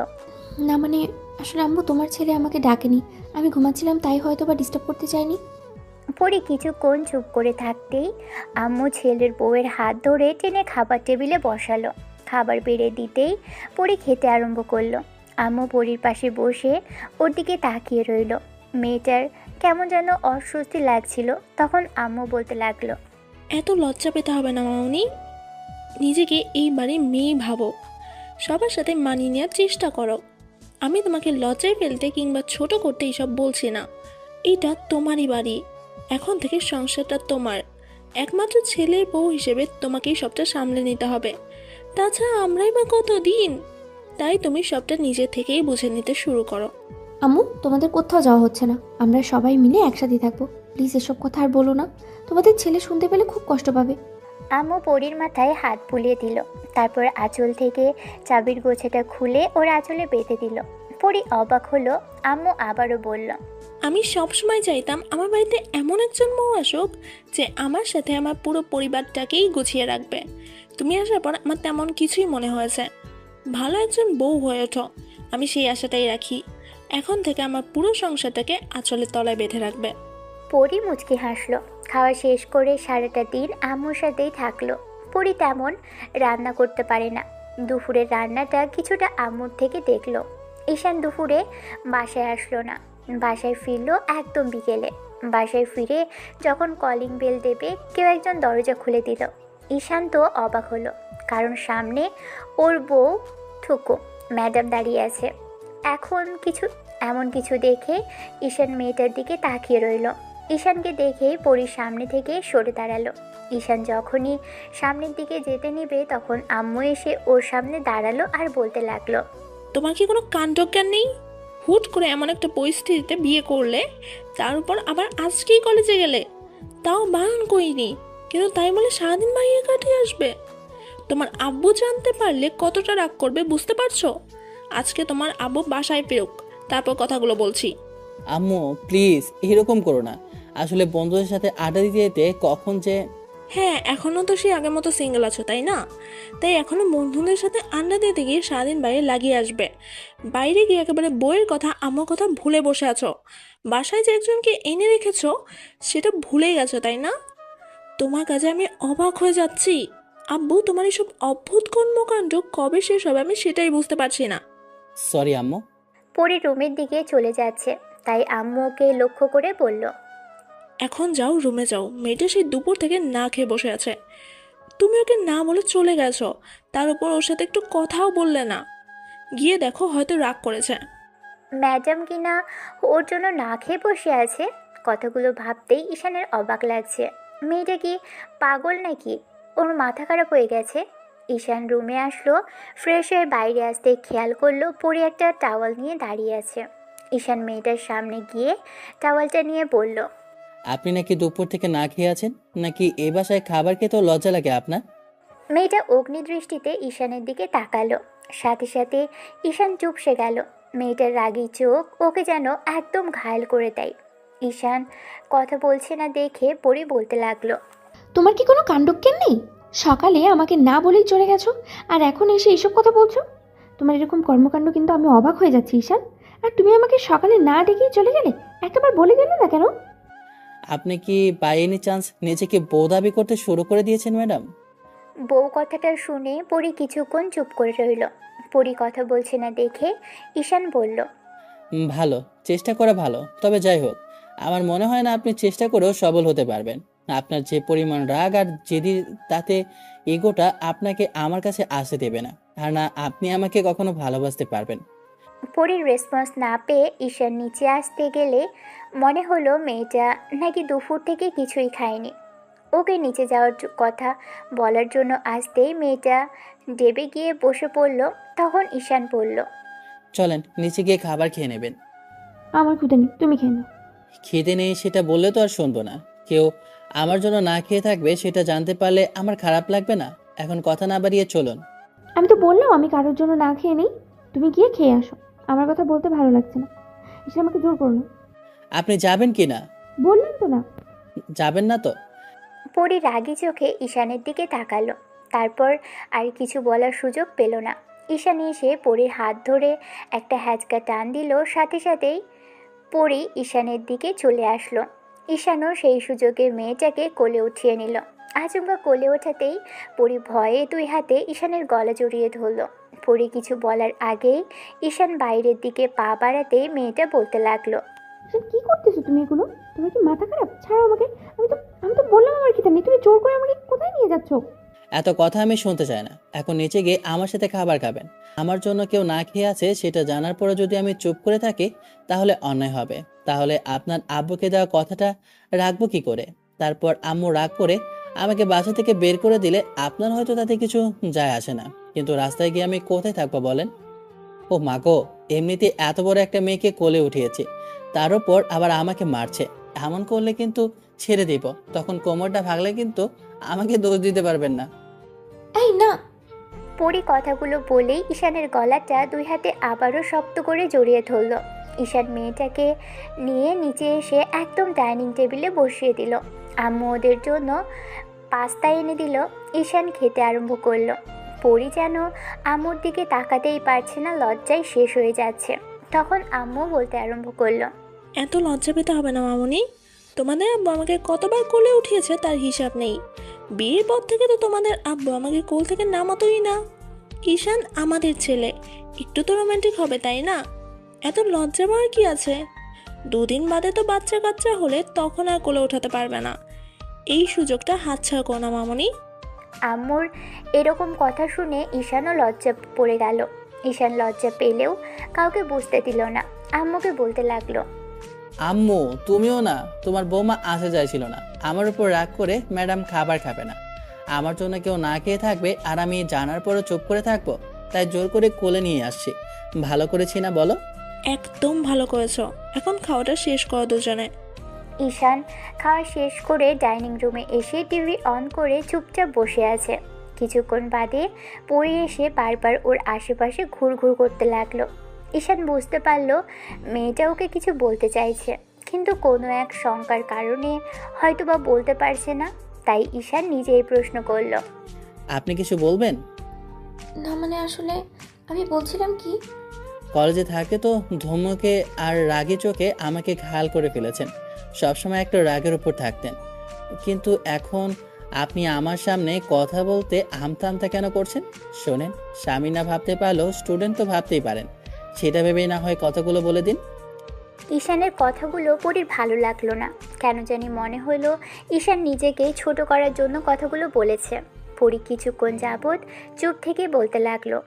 না মানে, আসলে আম্মু, তোমার ছেলে আমাকে ডাকেনি। আমি ঘুমাচ্ছিলাম, তাই হয়তো বা ডিস্টার্ব করতে চাইনি। পরী কিছুক্ষণ চুপ করে থাকতেই আম্মু ছেলের বউয়ের হাত ধরে টেনে খাবার টেবিলে বসালো। খাবার বেড়ে দিতেই পরী খেতে আরম্ভ করলো। আম্মু পরীর পাশে বসে ওর দিকে তাকিয়ে রইল। মেয়েটার কেমন যেন অস্বস্তি লাগছিল। তখন আম্মু বলতে লাগলো, এত লজ্জা পেতে হবে না মামুনি, নিজেকে এই বাড়ির মেয়ে ভাবো, সবার সাথে মানিয়ে নেওয়ার চেষ্টা করো। আমি তোমাকে লজ্জায় ফেলতে কিংবা ছোট করতে এইসব বলছি না। এটা তোমারই বাড়ি, এখন থেকে সংসারটা তোমার। একমাত্র ছেলের বউ হিসেবে তোমাকেই সবটা সামলে নিতে হবে। তাছাড়া আমরাই বা কতদিন? তাই তুমি সবটা নিজে থেকেই বুঝে নিতে শুরু করো। আম্মু, তোমাদের কোথাও যাওয়া হচ্ছে না। আমরা সবাই মিলে একসাথে থাকবো। প্লিজ এসব কথা আর বলো না। তোমাদের ছেলে শুনতে পেলে খুব কষ্ট পাবে। আম্মু পরীর মাথায় হাত বুলিয়ে দিল, তারপর আঁচল থেকে চাবির গোছাটা খুলে ওর আঁচলে বেঁধে দিল। পরী অবাক হলো। আম্মু আবারও বলল, আমি সবসময় চাইতাম আমার বাড়িতে এমন একজন বউ আসুক যে আমার সাথে আমার পুরো পরিবারটাকেই গুছিয়ে রাখবে। তুমি আসার পর আমার তেমন কিছুই মনে হয়েছে। ভালো একজন বউ হয়ে ওঠো, আমি সেই আশাটাই রাখি। এখন থেকে আমার পুরো সংসারটাকে আঁচলের তলায় বেঁধে রাখবে। পরী মুচকি হাসলো। খাওয়া শেষ করে সারাটা দিন আম্মুর সাথেই থাকলো। পরী তেমন রান্না করতে পারে না। দুপুরের রান্নাটা কিছুটা আম্মুর থেকে দেখলো। ঈশান দুপুরে বাসায় আসলো না। বাসায় ফিরলো একদম বিকেলে। বাসায় ফিরে যখন কলিং বেল দেবে, কেউ একজন দরজা খুলে দিল। ঈশান তো অবাক হলো, কারণ সামনে ওর বউ থুকু ম্যাডাম দাঁড়িয়ে আছে। এমন কিছু দেখে ঈশান মেয়েটার দিকে তাকিয়ে রইল। ঈশানকে দেখেই পরীর সামনে থেকে সরে দাঁড়ালো। ঈশান যখনই সামনের দিকে যেতে নিবে, তখন আম্মু এসে ওর সামনে দাঁড়ালো আর বলতে লাগলো, তোমার কি কোনো কাণ্ডজ্ঞান নেই? হুট করে এমন একটা পরিস্থিতিতে বিয়ে করলে, তার উপর আবার আজকেই কলেজে গেলে। তাও বারণ করিনি, কিন্তু তাই বলে সারাদিন বাইরে কাটিয়ে আসবে। তোমার আব্বু জানতে পারলে কতটা রাগ করবে বুঝতে পারছো? আজকে তোমার আব্বু বাসায় ফেরুক, তারপর কথাগুলো বলছি। আম্মু প্লিজ এরকম করো না। আসলে বন্ধুদের সাথে আড্ডা দিতে যেতে কখন যে হ্যাঁ, এখনো তো সেই আগের মতো সিঙ্গেল আছো, তাই না? তাই এখনো বন্ধুদের সাথে আড্ডা দিতে গিয়ে সারাদিন বাইরে লাগিয়ে আসবে। বাইরে গিয়ে একেবারে বইয়ের কথা, আমার কথা ভুলে বসে আছো। বাসায় যে একজনকে এনে রেখেছো সেটা ভুলেই গেছো, তাই না? তোমার কাজে আমি অবাক হয়ে যাচ্ছি। আব্বু, তোমার এসব অদ্ভুত কর্মকাণ্ড কবে শেষ হবে আমি সেটাই বুঝতে পারছি না। সরি আম্মু। পরী রুমের দিকে চলে যাচ্ছে, তাই আম্মু ওকে লক্ষ্য করে বলল, এখন যাও, রুমে যাও। মেয়েটা সেই দুপুর থেকে না খেয়ে বসে আছে। তুমি ওকে না বলে চলে গেছো, তার উপর ওর সাথে একটু কথাও বললে না। গিয়ে দেখো হয়তো রাগ করেছে। ম্যাডাম কিনা ওর জন্য না খেয়ে বসে আছে। কথাগুলো ভাবতেই ঈশানের অবাক লাগছে। মেয়েটা কি পাগল নাকি? ওর মাথা খারাপ হয়ে গেছে। ঈশান রুমে আসলো। ফ্রেশ হয়ে বাইরে আসতে খেয়াল করলো পরী একটা টাওয়াল নিয়ে দাঁড়িয়ে আছে। ঈশান মেয়েটার সামনে গিয়ে টাওয়ালটা নিয়ে বলল, আপনি নাকি দুপুর থেকে না খেয়ে আছেন, নাকি এ বাসায় খাবার খেতেও লজ্জা লাগে আপনার? মেয়েটা অগ্নিদৃষ্টিতে ঈশানের দিকে তাকালো। সাথে সাথে ঈশান চুপসে গেল। মেয়েটার রাগী চোখ ওকে যেন একদম ঘায়েল করে দেয়। ঈশান কথা বলছে না দেখে পরি বলতে লাগলো, তোমার কি কোনো কাণ্ডজ্ঞান নেই? সকালে আমাকে না বলেই চলে গেছো, আর এখন এসে এইসব কথা বলছো? তোমার এরকম কর্মকাণ্ড কিন্তু আমি অবাক হয়ে যাচ্ছি ঈশান। আর তুমি আমাকে সকালে না ডেকেই চলে গেলে, একটাবার বলে গেলে না কেন? আপনি কি বাই এনি চান্স নিজেকে বউ দাবি করতে শুরু করে দিয়েছেন ম্যাডাম? বউ কথাটা শুনে পরি কিছুক্ষণ চুপ করে রইল। পরি কথা বলছে না দেখে ঈশান বলল, ভালো, চেষ্টা করা ভালো। তবে যাই হোক, আমার মনে হয় না আপনি চেষ্টা করেও সবল হতে পারবেন। আপনার যে পরিমাণ রাগ আর জেদি, তাতে ইগোটা আপনাকে আমার কাছে আসতে দেবে না। আর না আপনি আমাকে কখনো ভালোবাসতে পারবেন। পরির রেসপন্স না পেয়ে ঈশান নিচে আসতে গেলে মনে হলো মেয়েটা নাকি দুপুর থেকে কিছুই খায়নি। ওকে নিচে যাওয়ার কথা বলার জন্য আসতেই মেয়েটা ডেবে গিয়ে বসে পড়ল। তখন ঈশান বলল, চলেন নিচে গিয়ে খাবার খেয়ে নেবেন। আমার ক্ষুদে নেই, তুমি খেয়ে নাও। খিদে নেই সেটা বললে তো আর শুনবো না। কেউ আমার জন্য না খেয়ে থাকবে সেটা জানতে পারলে আমার খারাপ লাগবে না? এখন কথা না বাড়িয়ে চলুন। আমি তো বললাম আমি কারোর জন্য না খেয়ে নেই, তুমি গিয়ে খেয়ে আসো। আমার কথা বলতে ভালো লাগছে না, এসে আমাকে জোর করো না। আপনি যাবেন কি না? বললাম তো না। যাবেন না তো? পরি রাগী চোখে ঈশানের দিকে তাকালো। তারপর আর কিছু বলার সুযোগ পেল না। ঈশান এসে পরির হাত ধরে একটা হ্যাচকা টান দিল। সাথে সাথেই পরি ঈশানের দিকে চলে আসলো। ঈশানও সেই সুযোগে মেয়েটাকে কোলে উঠিয়ে নিল। আচমকা কোলে ওঠাতেই পরি ভয়ে দুই হাতে ঈশানের গলা জড়িয়ে ধরল। পরি কিছু বলার আগেই ঈশান বাইরের দিকে পা বাড়াতেই মেয়েটা বলতে লাগলো, ঈশান কি করতেছো তুমি এগুলো? তোমার কি মাথা খারাপ? ছাড়ো আমাকে। আমি তো বললাম আমার খিদে নেই, তুমি জোর করে আমাকে কোথায় নিয়ে যাচ্ছ? এত কথা আমি শুনতে চাই না। এখন নিচে গিয়ে আমার সাথে খাবার খাবেন। আমার জন্য কেউ না খেয়ে আছে সেটা জানার পরে যদি আমি চুপ করে থাকি তাহলে অন্যায় হবে। তাহলে আপনার আব্বুকে দেওয়া কথাটা রাখবো কি করে? তারপর আম্মু রাগ করে আমাকে বাসা থেকে বের করে দিলে আপনার হয়তো তাতে কিছু যায় আসে না, কিন্তু রাস্তায় গিয়ে আমি কোথায় থাকবো বলেন? ও মা গো, এমনিতে এত বড় একটা মেয়েকে কোলে উঠিয়েছে, তার উপর আবার আমাকে মারছে। এমন করলে কিন্তু ছেড়ে দিব, তখন কোমরটা ভাগলে কিন্তু আমাকে দোষ দিতে পারবেন না। এই না। পরি কথাগুলো বলেই ঈশানের গলাটা দুই হাতে আবারও শক্ত করে জড়িয়ে ধরল। ঈশান মেয়েটাকে নিয়ে নিচে এসে একদম ডাইনিং টেবিলে বসিয়ে দিল। আম্মু ওদের জন্য পাস্তা এনে দিল। ঈশান খেতে আরম্ভ করলো। পরি যেন আম্মুর দিকে তাকাতেই পারছে না, লজ্জায় শেষ হয়ে যাচ্ছে। তখন আম্মু বলতে আরম্ভ করলো, এত লজ্জা পেতে হবে না মামুনি। তোমাদের আব্বু আমাকে কতবার কোলে উঠিয়েছে তার হিসাব নেই। বিয়ের পর থেকে তো তোমাদের আব্বু আমাকে কোল থেকে নামাতোই না। ঈশান আমাদের ছেলে, একটু তো রোমান্টিক হবে তাই না? এত লজ্জা পাওয়ার কি আছে? 2 দিন বাদে তো বাচ্চা কাচ্চা হলে তখন আর কোলে ওঠাতে পারবে না। এই সুযোগটা হাতছাড়া করো না মামুনি। আম্মুর এরকম কথা শুনে ঈশানও লজ্জা পড়ে গেল। ঈশান লজ্জা পেলেও কাউকে বুঝতে দিল না। আম্মুকে বলতে লাগলো, আম্মু তুমিও না, তোমার বৌমা আসে চাইছিল না, আমার উপর রাগ করে ম্যাডাম খাবার খাবে না, আমার জন্য কেউ না খেয়ে থাকবে আর আমি জানার পরও চুপ করে থাকবো, তাই জোর করে কোলে নিয়ে আসছি। ভালো করেছি না বলো? একদম ভালো করেছো। এখন খাওয়াটা শেষ করো দুজনে। ঈশান খাওয়া শেষ করে ডাইনিং রুমে এসে টিভি অন করে চুপচাপ বসে আছে। কিছুক্ষণ বাদে পরি এসে বারবার ওর আশেপাশে ঘুরঘুর করতে লাগলো। ঈশান বুঝতে পারলো মেয়েটা ওকে কিছু বলতে চাইছে, কিন্তু কোনো এক শঙ্কার কারণে হয়তোবা বলতে পারছে না। তাই ঈশান নিজেই প্রশ্ন করলো, আপনি কিছু বলবেন? না মানে আসলে আমি বলছিলাম কি, কলেজে থাকে তো ধমকে আর রাগে চোখে আমাকে ঘায়াল করে ফেলেছেন, সবসময় একটা রাগের উপর থাকতেন, কিন্তু এখন আপনি আমার সামনে কথা বলতে আমতা আমতা কেন করছেন? শোনেন, স্বামী না ভাবতে পারলেও স্টুডেন্ট তো ভাবতেই পারেন, সেটা ভেবেই না হয় কথাগুলো বলে দিন। ঈশানের কথাগুলো পরির ভালো লাগলো না। কেন জানি মনে হলো ঈশান নিজেকে ছোট করার জন্য কথাগুলো বলেছে। পরি কিছুক্ষণ যাবৎ চুপ থেকে বলতে লাগলো,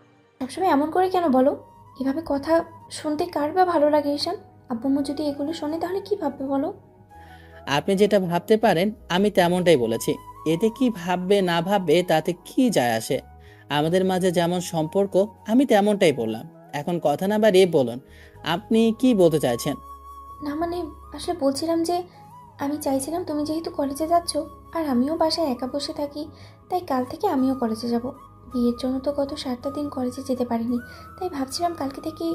সবসময় এমন করে কেন বলো? এভাবে কথা শুনতে কার বা ভালো লাগে ঈশান? আব্বুম্মু যদি এগুলো শোনে তাহলে কি ভাববে বলো? আপনি যেটা ভাবতে পারেন আমি তেমনটাই বলেছি, এতে কি ভাববে না ভাববে তাতে কি যায় আসে, আমাদের মাঝে যেমন সম্পর্ক আমি তেমনটাই বললাম। এখন কথা না বাড়িয়ে বলুন, আপনি কি বলতে চাইছেন? না মানে আসলে বলছিলাম যে আমি চাইছিলাম তুমি যেহেতু কলেজে যাচ্ছ আর আমিও বাসায় একা বসে থাকি, তাই কাল থেকে আমিও কলেজে যাব। বিয়ের জন্য তো গত 7টা দিন কলেজে যেতে পারিনি, তাই ভাবছিলাম কালকে থেকে।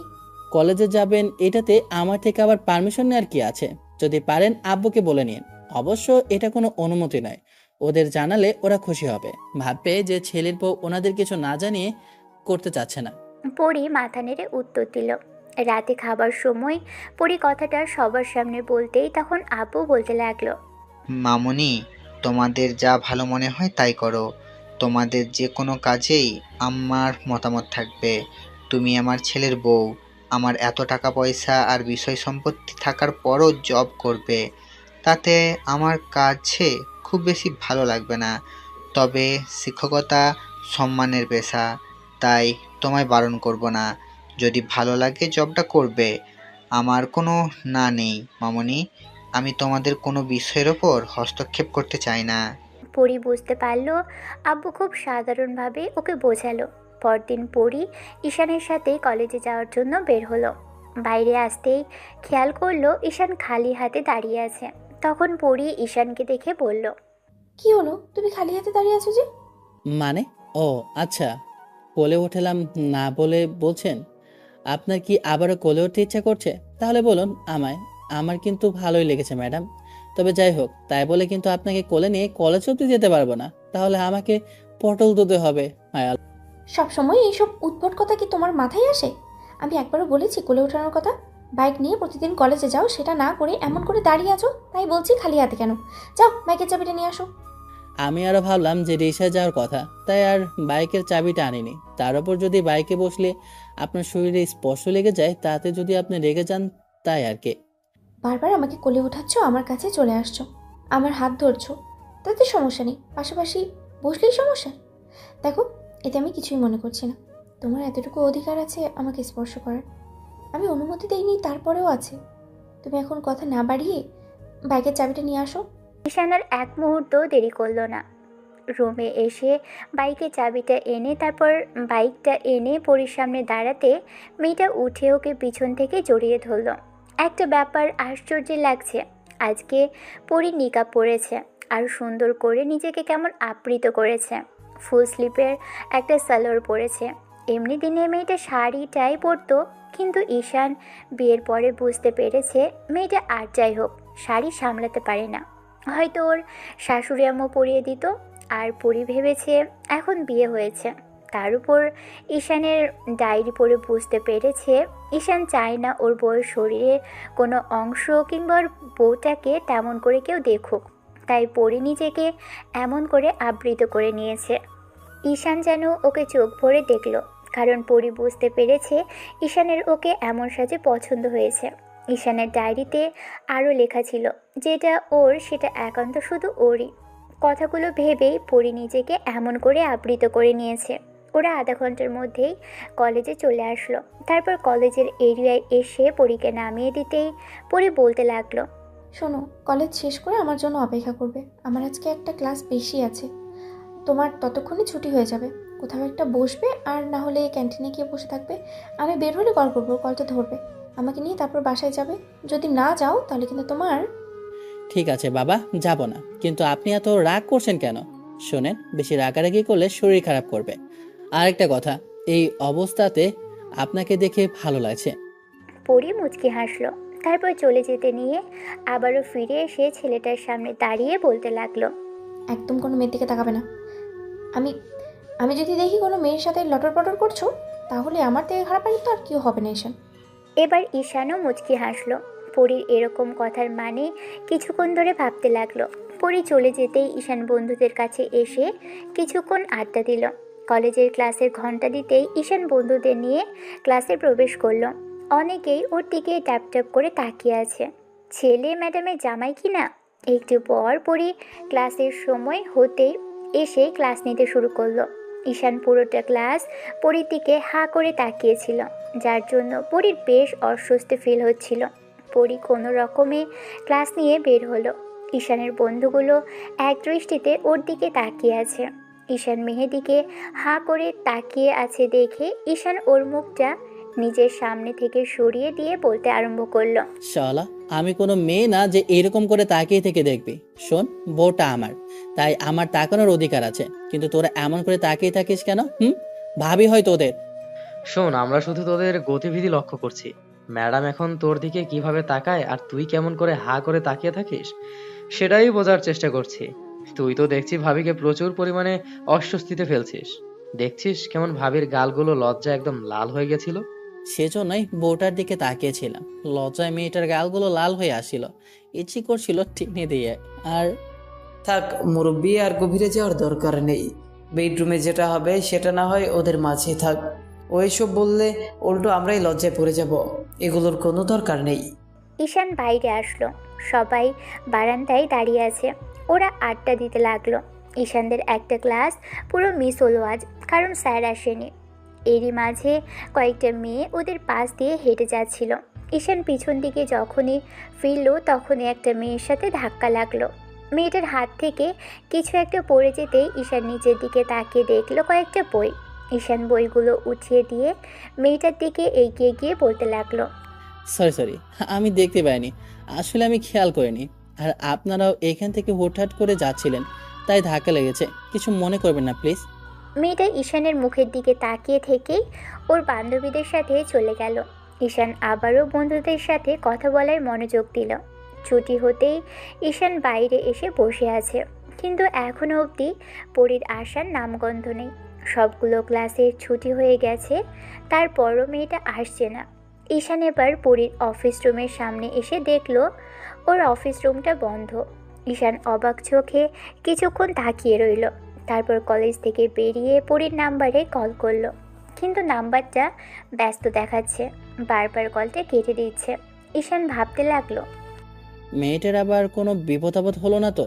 কলেজে যাবেন এটাতে আমার থেকে আবার পারমিশন নেওয়ার কি আছে? যদি পারেন আব্বুকে বলে নিন। অবশ্য এটা কোনো অনুমতি নয়, ওদের জানালে ওরা খুশি হবে, ভাববে যে ছেলের বউ ওনাদের কিছু না জানিয়ে করতে চাচ্ছে না। পরি মাথা নেড়ে উত্তর দিল। রাতে খাবার সময় পরি কথাটা সবার সামনে বলতেই তখন আব্বু বলতে লাগলো, মামুনি, তোমাদের যা ভালো মনে হয় তাই করো। তোমাদের যে কোনো কাজেই আমার মতামত থাকবে। তুমি আমার ছেলের বউ, আমার এত টাকা পয়সা আর বিষয় সম্পত্তি থাকার পরও জব করবে, তাতে আমার কাছে খুব বেশি ভালো লাগবে না। তবে শিক্ষকতা সম্মানের পেশা, তাই তোমায় বারণ করব না। যদি ভালো লাগে জবটা করবে, আমার কোনো না নেই মামুনি। আমি তোমাদের কোনো বিষয়ের ওপর হস্তক্ষেপ করতে চাই না। পরি বুঝতে পারলো আব্বু খুব সাধারণভাবে ওকে বোঝালো। পরদিন পরি ঈশানের সাথে কলেজে যাওয়ার জন্য বের হলো। বাইরে আসতেই খেয়াল করলো ঈশান খালি হাতে দাঁড়িয়ে আছে। তখন পরি ঈশানকে দেখে বলল, কি হলো, তুমি খালি হাতে দাঁড়িয়ে আছো যে? মানে? ও আচ্ছা, কোলে উঠলাম না বলে বলছেন? আপনার কি আবারও কোলে উঠতে ইচ্ছা করছে? তাহলে বলুন আমায়, আমার কিন্তু ভালোই লেগেছে ম্যাডাম। তবে যাই হোক, তাই বলে কিন্তু আপনাকে কোলে নিয়ে কলেজ অব্দি যেতে পারবো না, তাহলে আমাকে পটল দিতে হবে। সবসময় এইসব উদ্ভট কথা কি তোমার মাথায় আসে? আমি একবারও বলেছি কোলে ওঠানোর কথা? বাইক নিয়ে প্রতিদিন কলেজে যাও, সেটা না করে এমন করে দাঁড়িয়ে আছো, তাই বলছি খালি হাতে কেন? যাও বাইকের চাবিটা নিয়ে আসো। আমি আরো ভাবলাম যে রিক্সায় যাওয়ার কথা, তাই আর বাইকের চাবিটা আনিনি। তার উপর যদি বাইকে বসলে আপনার শরীরে স্পর্শ লেগে যায়, তাতে যদি আপনি রেগে যান, তাই আর কি। বারবার আমাকে কোলে উঠাচ্ছ, আমার কাছে চলে আসছো, আমার হাত ধরছো, তাতে সমস্যা নেই, পাশাপাশি বসলেই সমস্যা। দেখো, এতে আমি কিছুই মনে করছি না। তোমার এতটুকু অধিকার আছে আমাকে স্পর্শ করার, আমি অনুমতি দেইনি তারপরেও আছে। তুমি এখন কথা না বাড়িয়ে বাইকের চাবিটা নিয়ে আসো। ঈশান আর এক মুহূর্ত দেরি করলো না। রুমে এসে বাইকের চাবিটা এনে তারপর বাইকটা এনে পরির সামনে দাঁড়াতে মেয়েটা উঠে ওকে পিছন থেকে জড়িয়ে ধরল। একটা ব্যাপার আশ্চর্য লাগছে, আজকে পরি নিকাব পরেছে আর সুন্দর করে নিজেকে কেমন আবৃত করেছে। ফুল স্লিপের একটা সালোয়ার পরেছে। এমনি দিনে মেয়েটা শাড়িটাই পরতো, কিন্তু ঈশান বিয়ের পরে বুঝতে পেরেছে মেয়েটা আর যাই হোক শাড়ি সামলাতে পারে না। হয়তো ওর শাশুড়ি আম্মু পরিয়ে দিত, আর পরি ভেবেছে এখন বিয়ে হয়েছে। তার উপর ঈশানের ডায়েরি পড়ে বুঝতে পেরেছে ঈশান চায় না ওর বউয়ের শরীরের কোনো অংশ কিংবা ওর বউটাকে তেমন করে কেউ দেখুক। তাই পরি নিজেকে এমন করে আবৃত করে নিয়েছে। ঈশান যেন ওকে চোখ ভরে দেখল, কারণ পরি বুঝতে পেরেছে ঈশানের ওকে এমন সাজে পছন্দ হয়েছে। ঈশানের ডায়েরিতে আরও লেখা ছিল যেটা ওর সেটা একান্ত শুধু ওরই। কথাগুলো ভেবেই পরি নিজেকে এমন করে আবৃত করে নিয়েছে। ওরা আধা ঘন্টার মধ্যেই কলেজে চলে আসলো। তারপর কলেজের এরিয়ায় এসে পরীকে নামিয়ে দিতেই পরি বলতে লাগলো, শোনো, কলেজ শেষ করে আমার জন্য অপেক্ষা করবে। আমার আজকে একটা ক্লাস বেশি আছে। তোমার ততক্ষণে ছুটি হয়ে যাবে। কোথাও একটা বসবে, আর না হলে ক্যান্টিনে গিয়ে বসে থাকবে। আমি বের হলে কল করবো, কলটা ধরবে, আমাকে নিয়ে তারপর বাসায় যাবে। যদি না যাও তাহলে কিন্তু তোমার। ঠিক আছে বাবা, যাব না, কিন্তু আপনি এত রাগ করছেন কেন? শোনেন, বেশি রাগারাগি করলে শরীর খারাপ করবে। আর একটা কথা, এই অবস্থাতে আপনাকে দেখে ভালো লাগছে। পরি মুচকি হাসলো। তারপর চলে যেতে নিয়ে আবারও ফিরে এসে ছেলেটার সামনে দাঁড়িয়ে বলতে লাগলো, একদম কোনো মেয়ের দিকে তাকাবে না। আমি আমি যদি দেখি কোনো মেয়ের সাথে লটর পটর করছো, তাহলে আমার থেকে খারাপ লাগে তো আর কেউ হবে না। ঈশান। এবার ঈশানও মুচকি হাসলো। পরির এরকম কথার মানে কিছুক্ষণ ধরে ভাবতে লাগলো। পরি চলে যেতেই ঈশান বন্ধুদের কাছে এসে কিছুক্ষণ আড্ডা দিল। কলেজের ক্লাসের ঘন্টা দিতেই ঈশান বন্ধুদের নিয়ে ক্লাসে প্রবেশ করলো। অনেকেই ওর দিকে ট্যাপ ট্যাপ করে তাকিয়ে আছে। ছেলে ম্যাডামের জামাই কিনা। একটু পর পরি ক্লাসের সময় হতেই এসে ক্লাস নিতে শুরু করলো। ঈশান পুরোটা ক্লাস পরির দিকে হাঁ করে তাকিয়েছিল, যার জন্য পরির বেশ অস্বস্তি ফিল হচ্ছিল। পরি কোনো রকমে ক্লাস নিয়ে বের হলো। ঈশানের বন্ধুগুলো এক দৃষ্টিতে ওর দিকে তাকিয়ে আছে। ঈশান মেহেদিকে হাঁ করে তাকিয়ে আছে দেখে ঈশান ওর মুখটা নিজের সামনে থেকে সরিয়ে দিয়ে বলতে আরম্ভ করলো, শালা, আমি কোনো মেয়ে না যে এরকম করে তাকিয়ে থেকে দেখবি। শোন, বউটা আমার, তাই আমার তাকানোর অধিকার আছে, কিন্তু তোরা এমন করে তাকিয়ে থাকিস কেন? ভাবি হয় তোদের। শোন, আমরা শুধু তোদের গতিবিধি লক্ষ্য করছি। ম্যাডাম এখন তোর দিকে কিভাবে তাকায় আর তুই কেমন করে হা করে তাকিয়ে থাকিস সেটাই বোঝার চেষ্টা করছি। তুই তো দেখছি ভাবিকে প্রচুর পরিমাণে অস্বস্তিতে ফেলছিস। দেখছিস কেমন ভাবির গালগুলো লজ্জা একদম লাল হয়ে গেছিল। সেজন্যই বউটার দিকে তাকিয়েছিলাম। লজ্জায় মেয়েটার গালগুলো লাল হয়ে আসছিল, ইচ্ছি করছিল টেনে দিয়ে। আর থাক মুরব্বি, আর গভীরে যাওয়ার দরকার নেই। বেডরুমে যেটা হবে সেটা না হয় ওদের মাঝে থাক। ওইসব বললে উল্টো আমরাই লজ্জায় পড়ে যাব। এগুলোর কোনো দরকার নেই। ঈশান বাইরে আসলো। সবাই বারান্দায় দাঁড়িয়ে আছে। ওরা আড্ডা দিতে লাগলো। ঈশানদের একটা ক্লাস পুরো মিস হলো আজ, কারণ স্যার আসেনি। এরই মাঝে কয়েকটা মেয়ে ওদের পাশ দিয়ে হেঁটে যাচ্ছিল। ঈশান পিছন দিকে যখনই ফিরল তখনই একটা মেয়ের সাথে ধাক্কা লাগলো। মেয়েটার হাত থেকে কিছু একটা পড়ে যেতেই ঈশান নিচের দিকে তাকিয়ে দেখলো কয়েকটা বই। ঈশান বইগুলো উঠিয়ে দিয়ে মেয়েটার দিকে এগিয়ে গিয়ে বলতে লাগলো, সরি, আমি দেখতে পাইনি, আসলে আমি খেয়াল করিনি। আর আপনারাও এখান থেকে হুটহাট করে যাচ্ছিলেন, তাই ধাক্কা লেগেছে, কিছু মনে করবেন না প্লিজ। মেয়েটা ঈশানের মুখের দিকে তাকিয়ে থেকেই ওর বান্ধবীদের সাথে চলে গেল। ঈশান আবারও বন্ধুদের সাথে কথা বলার মনোযোগ দিল। ছুটি হতেই ঈশান বাইরে এসে বসে আছে, কিন্তু এখনও অবধি পরীর আসার নামগন্ধ নেই। সবগুলো ক্লাসের ছুটি হয়ে গেছে, তারপরও মেয়েটা আসছে না। ঈশান এবার পরীর অফিস রুমের সামনে এসে দেখল ওর অফিস রুমটা বন্ধ। ঈশান অবাক চোখে কিছুক্ষণ তাকিয়ে রইল। তারপর কলেজ থেকে বেরিয়ে পরীর নাম্বারে কল করলো, কিন্তু নাম্বারটা ব্যস্ত দেখাচ্ছে। বারবার কলটা কেটে দিচ্ছে। ঈশান ভাবতে লাগলো, মেয়েটার আবার কোনো বিপদ আপদ হলো না তো?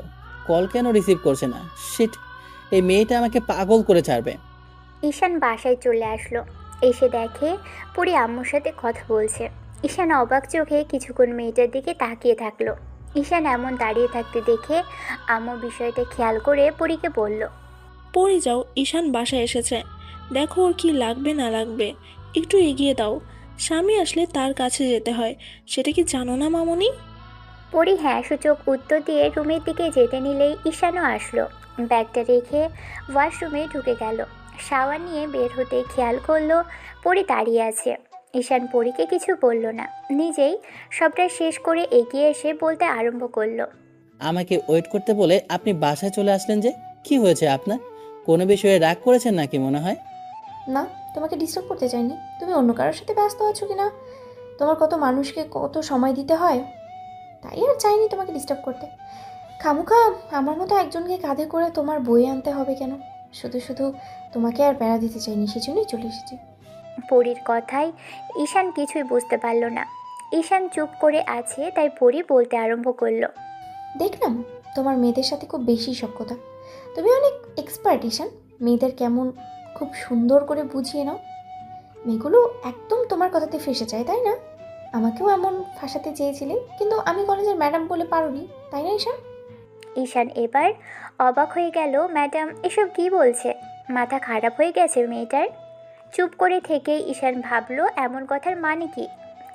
কল কেন রিসিভ করছে না? শিট, এই মেয়েটা আমাকে পাগল করে ছাড়বে। ঈশান বাসায় চলে আসলো। এসে দেখে পরী আম্মুর সাথে কথা বলছে। ঈশান অবাক চোখে কিছুক্ষণ মেয়েটার দিকে তাকিয়ে থাকলো। ঈশান এমন দাঁড়িয়ে থাকতে দেখে আম্মু বিষয়টা খেয়াল করে পরীকে বলল, পড়ে যাও, ঈশান বাসায় এসেছে, দেখো ওর কি লাগবে না লাগবে, একটু এগিয়ে দাও। স্বামী আসলে তার কাছে যেতে হয়, সেটা কি জানো না মামনি? পরি হ্যাঁ সূচক উত্তর দিয়ে রুমের দিকে যেতে নিলেই ঈশানও আসলো। ব্যাগটা রেখে ওয়াশরুমে ঢুকে গেল। শাওয়ার নিয়ে বের হতে খেয়াল করলো পরি দাঁড়িয়ে আছে। ঈশান পরীকে কিছু বলল না, নিজেই সবটা শেষ করে এগিয়ে এসে বলতে আরম্ভ করলো। আমাকে ওয়েট করতে বলে আপনি বাসায় চলে আসলেন যে? কি হয়েছে আপনার? কোনো বিষয়ে রাগ করেছেন নাকি মনে হয়? না, তোমাকে ডিস্টার্ব করতে চাইনি। তুমি অন্য কারোর সাথে ব্যস্ত আছো কি না, তোমার কত মানুষকে কত সময় দিতে হয়, তাই আর চাইনি তোমাকে ডিস্টার্ব করতে। খামুখা আমার মতো একজনকে কাঁধে করে তোমার বয়ে আনতে হবে কেন? শুধু শুধু তোমাকে আর প্যারা দিতে চাইনি, সেজন্যই চলে এসেছি। পরীর কথায় ঈশান কিছুই বুঝতে পারল না। ঈশান চুপ করে আছে, তাই পরী বলতে আরম্ভ করলো। দেখলাম তোমার মেয়েদের সাথে খুব বেশি সখ্যতা। তুমি অনেক এক্সপার্ট ঈশান, মেয়েদের কেমন খুব সুন্দর করে বুঝিয়ে নাও। মেয়েগুলো একদম তোমার কথাতে ফেসে যায়, তাই না? আমাকেও এমন ফাঁসাতে চেয়েছিলে, কিন্তু আমি কলেজের ম্যাডাম বলে পারোনি, তাই না ঈশান? ঈশান এবার অবাক হয়ে গেল। ম্যাডাম এসব কি বলছে? মাথা খারাপ হয়ে গেছে মেয়েটার? চুপ করে থেকে ঈশান ভাবলো এমন কথার মানে কি।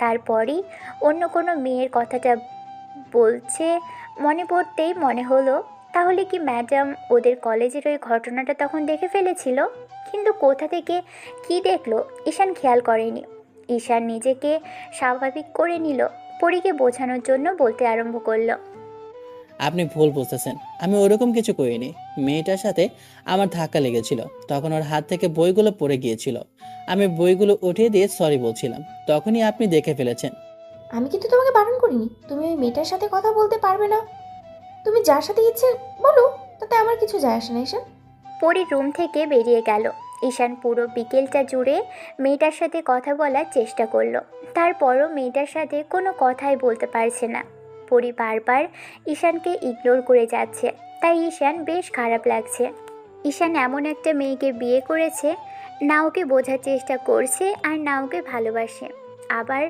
তারপরই অন্য কোনো মেয়ের কথাটা বলছে মনে পড়তেই মনে হলো, তাহলে কি ম্যাডাম ওদের কলেজের ওই ঘটনাটা তখন দেখে ফেলেছিল? কিন্তু কোথা থেকে কি দেখলো ঈশান খেয়াল করেনি। ঈশান নিজেকে স্বাভাবিক করে নিল, পরীকে বোঝানোর জন্য বলতে আরম্ভ করলো। আপনি ভুল বুঝতেছেন, আমি ওরকম কিছু করিনি। মেয়েটার সাথে আমার ধাক্কা লেগেছিল, তখন ওর হাত থেকে বইগুলো পড়ে গিয়েছিল। আমি বইগুলো উঠিয়ে দিয়ে সরি বলছিলাম, তখনই আপনি দেখে ফেলেছেন। আমি কিন্তু তোমাকে বারণ করিনি। তুমি ওই মেয়েটার সাথে কথা বলতে পারবে না, তুমি যার সাথে ইচ্ছে বলো, তাতে আমার কিছু যায় আসে না ঈশান। পরী রুম থেকে বেরিয়ে গেল। ঈশান পুরো বিকেলটা জুড়ে মেয়েটার সাথে কথা বলার চেষ্টা করলো, তারপরও মেয়েটার সাথে কোনো কথাই বলতে পারছে না। পরী বারবার ঈশানকে ইগনোর করে যাচ্ছে, তাই ঈশান বেশ খারাপ লাগছে। ঈশান এমন একটা মেয়েকে বিয়ে করেছে, না ওকে বোঝার চেষ্টা করছে আর না ওকে ভালোবাসে, আবার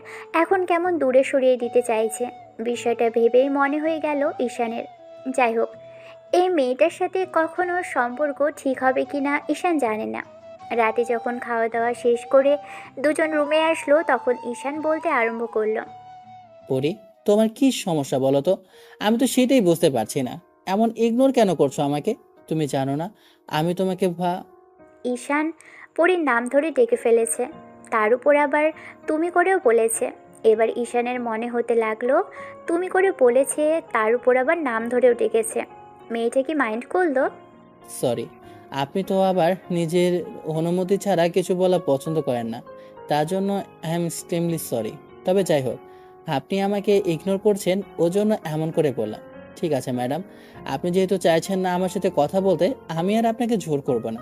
এখন কেমন দূরে সরিয়ে দিতে চাইছে। বিষয়টা ভেবেই মনে হয়ে গেল ঈশানের। যাই হোক, এই মেয়েটার সাথে কখনো সম্পর্ক ঠিক হবে কি না ঈশান জানে না। রাতে যখন খাওয়া দাওয়া শেষ করে দুজন রুমে আসলো, তখন ঈশান বলতে আরম্ভ করলো। পরি, তোমার কি সমস্যা বলো তো? আমি তো সেটাই বুঝতে পারছি না। এমন ইগনোর কেন করছো আমাকে? তুমি জানো না আমি তোমাকে ঈশান পরীর নাম ধরে ডেকে ফেলেছে, তার উপর আবার তুমি করেও বলেছে। এবার ঈশানের মনে হতে লাগলো তুমি করে বলেছে, তার উপর আবার নাম ধরেও ডেকেছে। মেয়েটা কি মাইন্ড করলো? সরি, আপনি তো আবার নিজের অনুমতি ছাড়া কিছু বলা পছন্দ করেন না, তার জন্য আই এম এক্সট্রিমলি সরি। তবে যাই হোক, আপনি আমাকে ইগনোর করছেন, ওজন্য এমন করে বললাম। ঠিক আছে ম্যাডাম, আপনি যেহেতু চাইছেন না আমার সাথে কথা বলতে, আমি আর আপনাকে জোর করব না।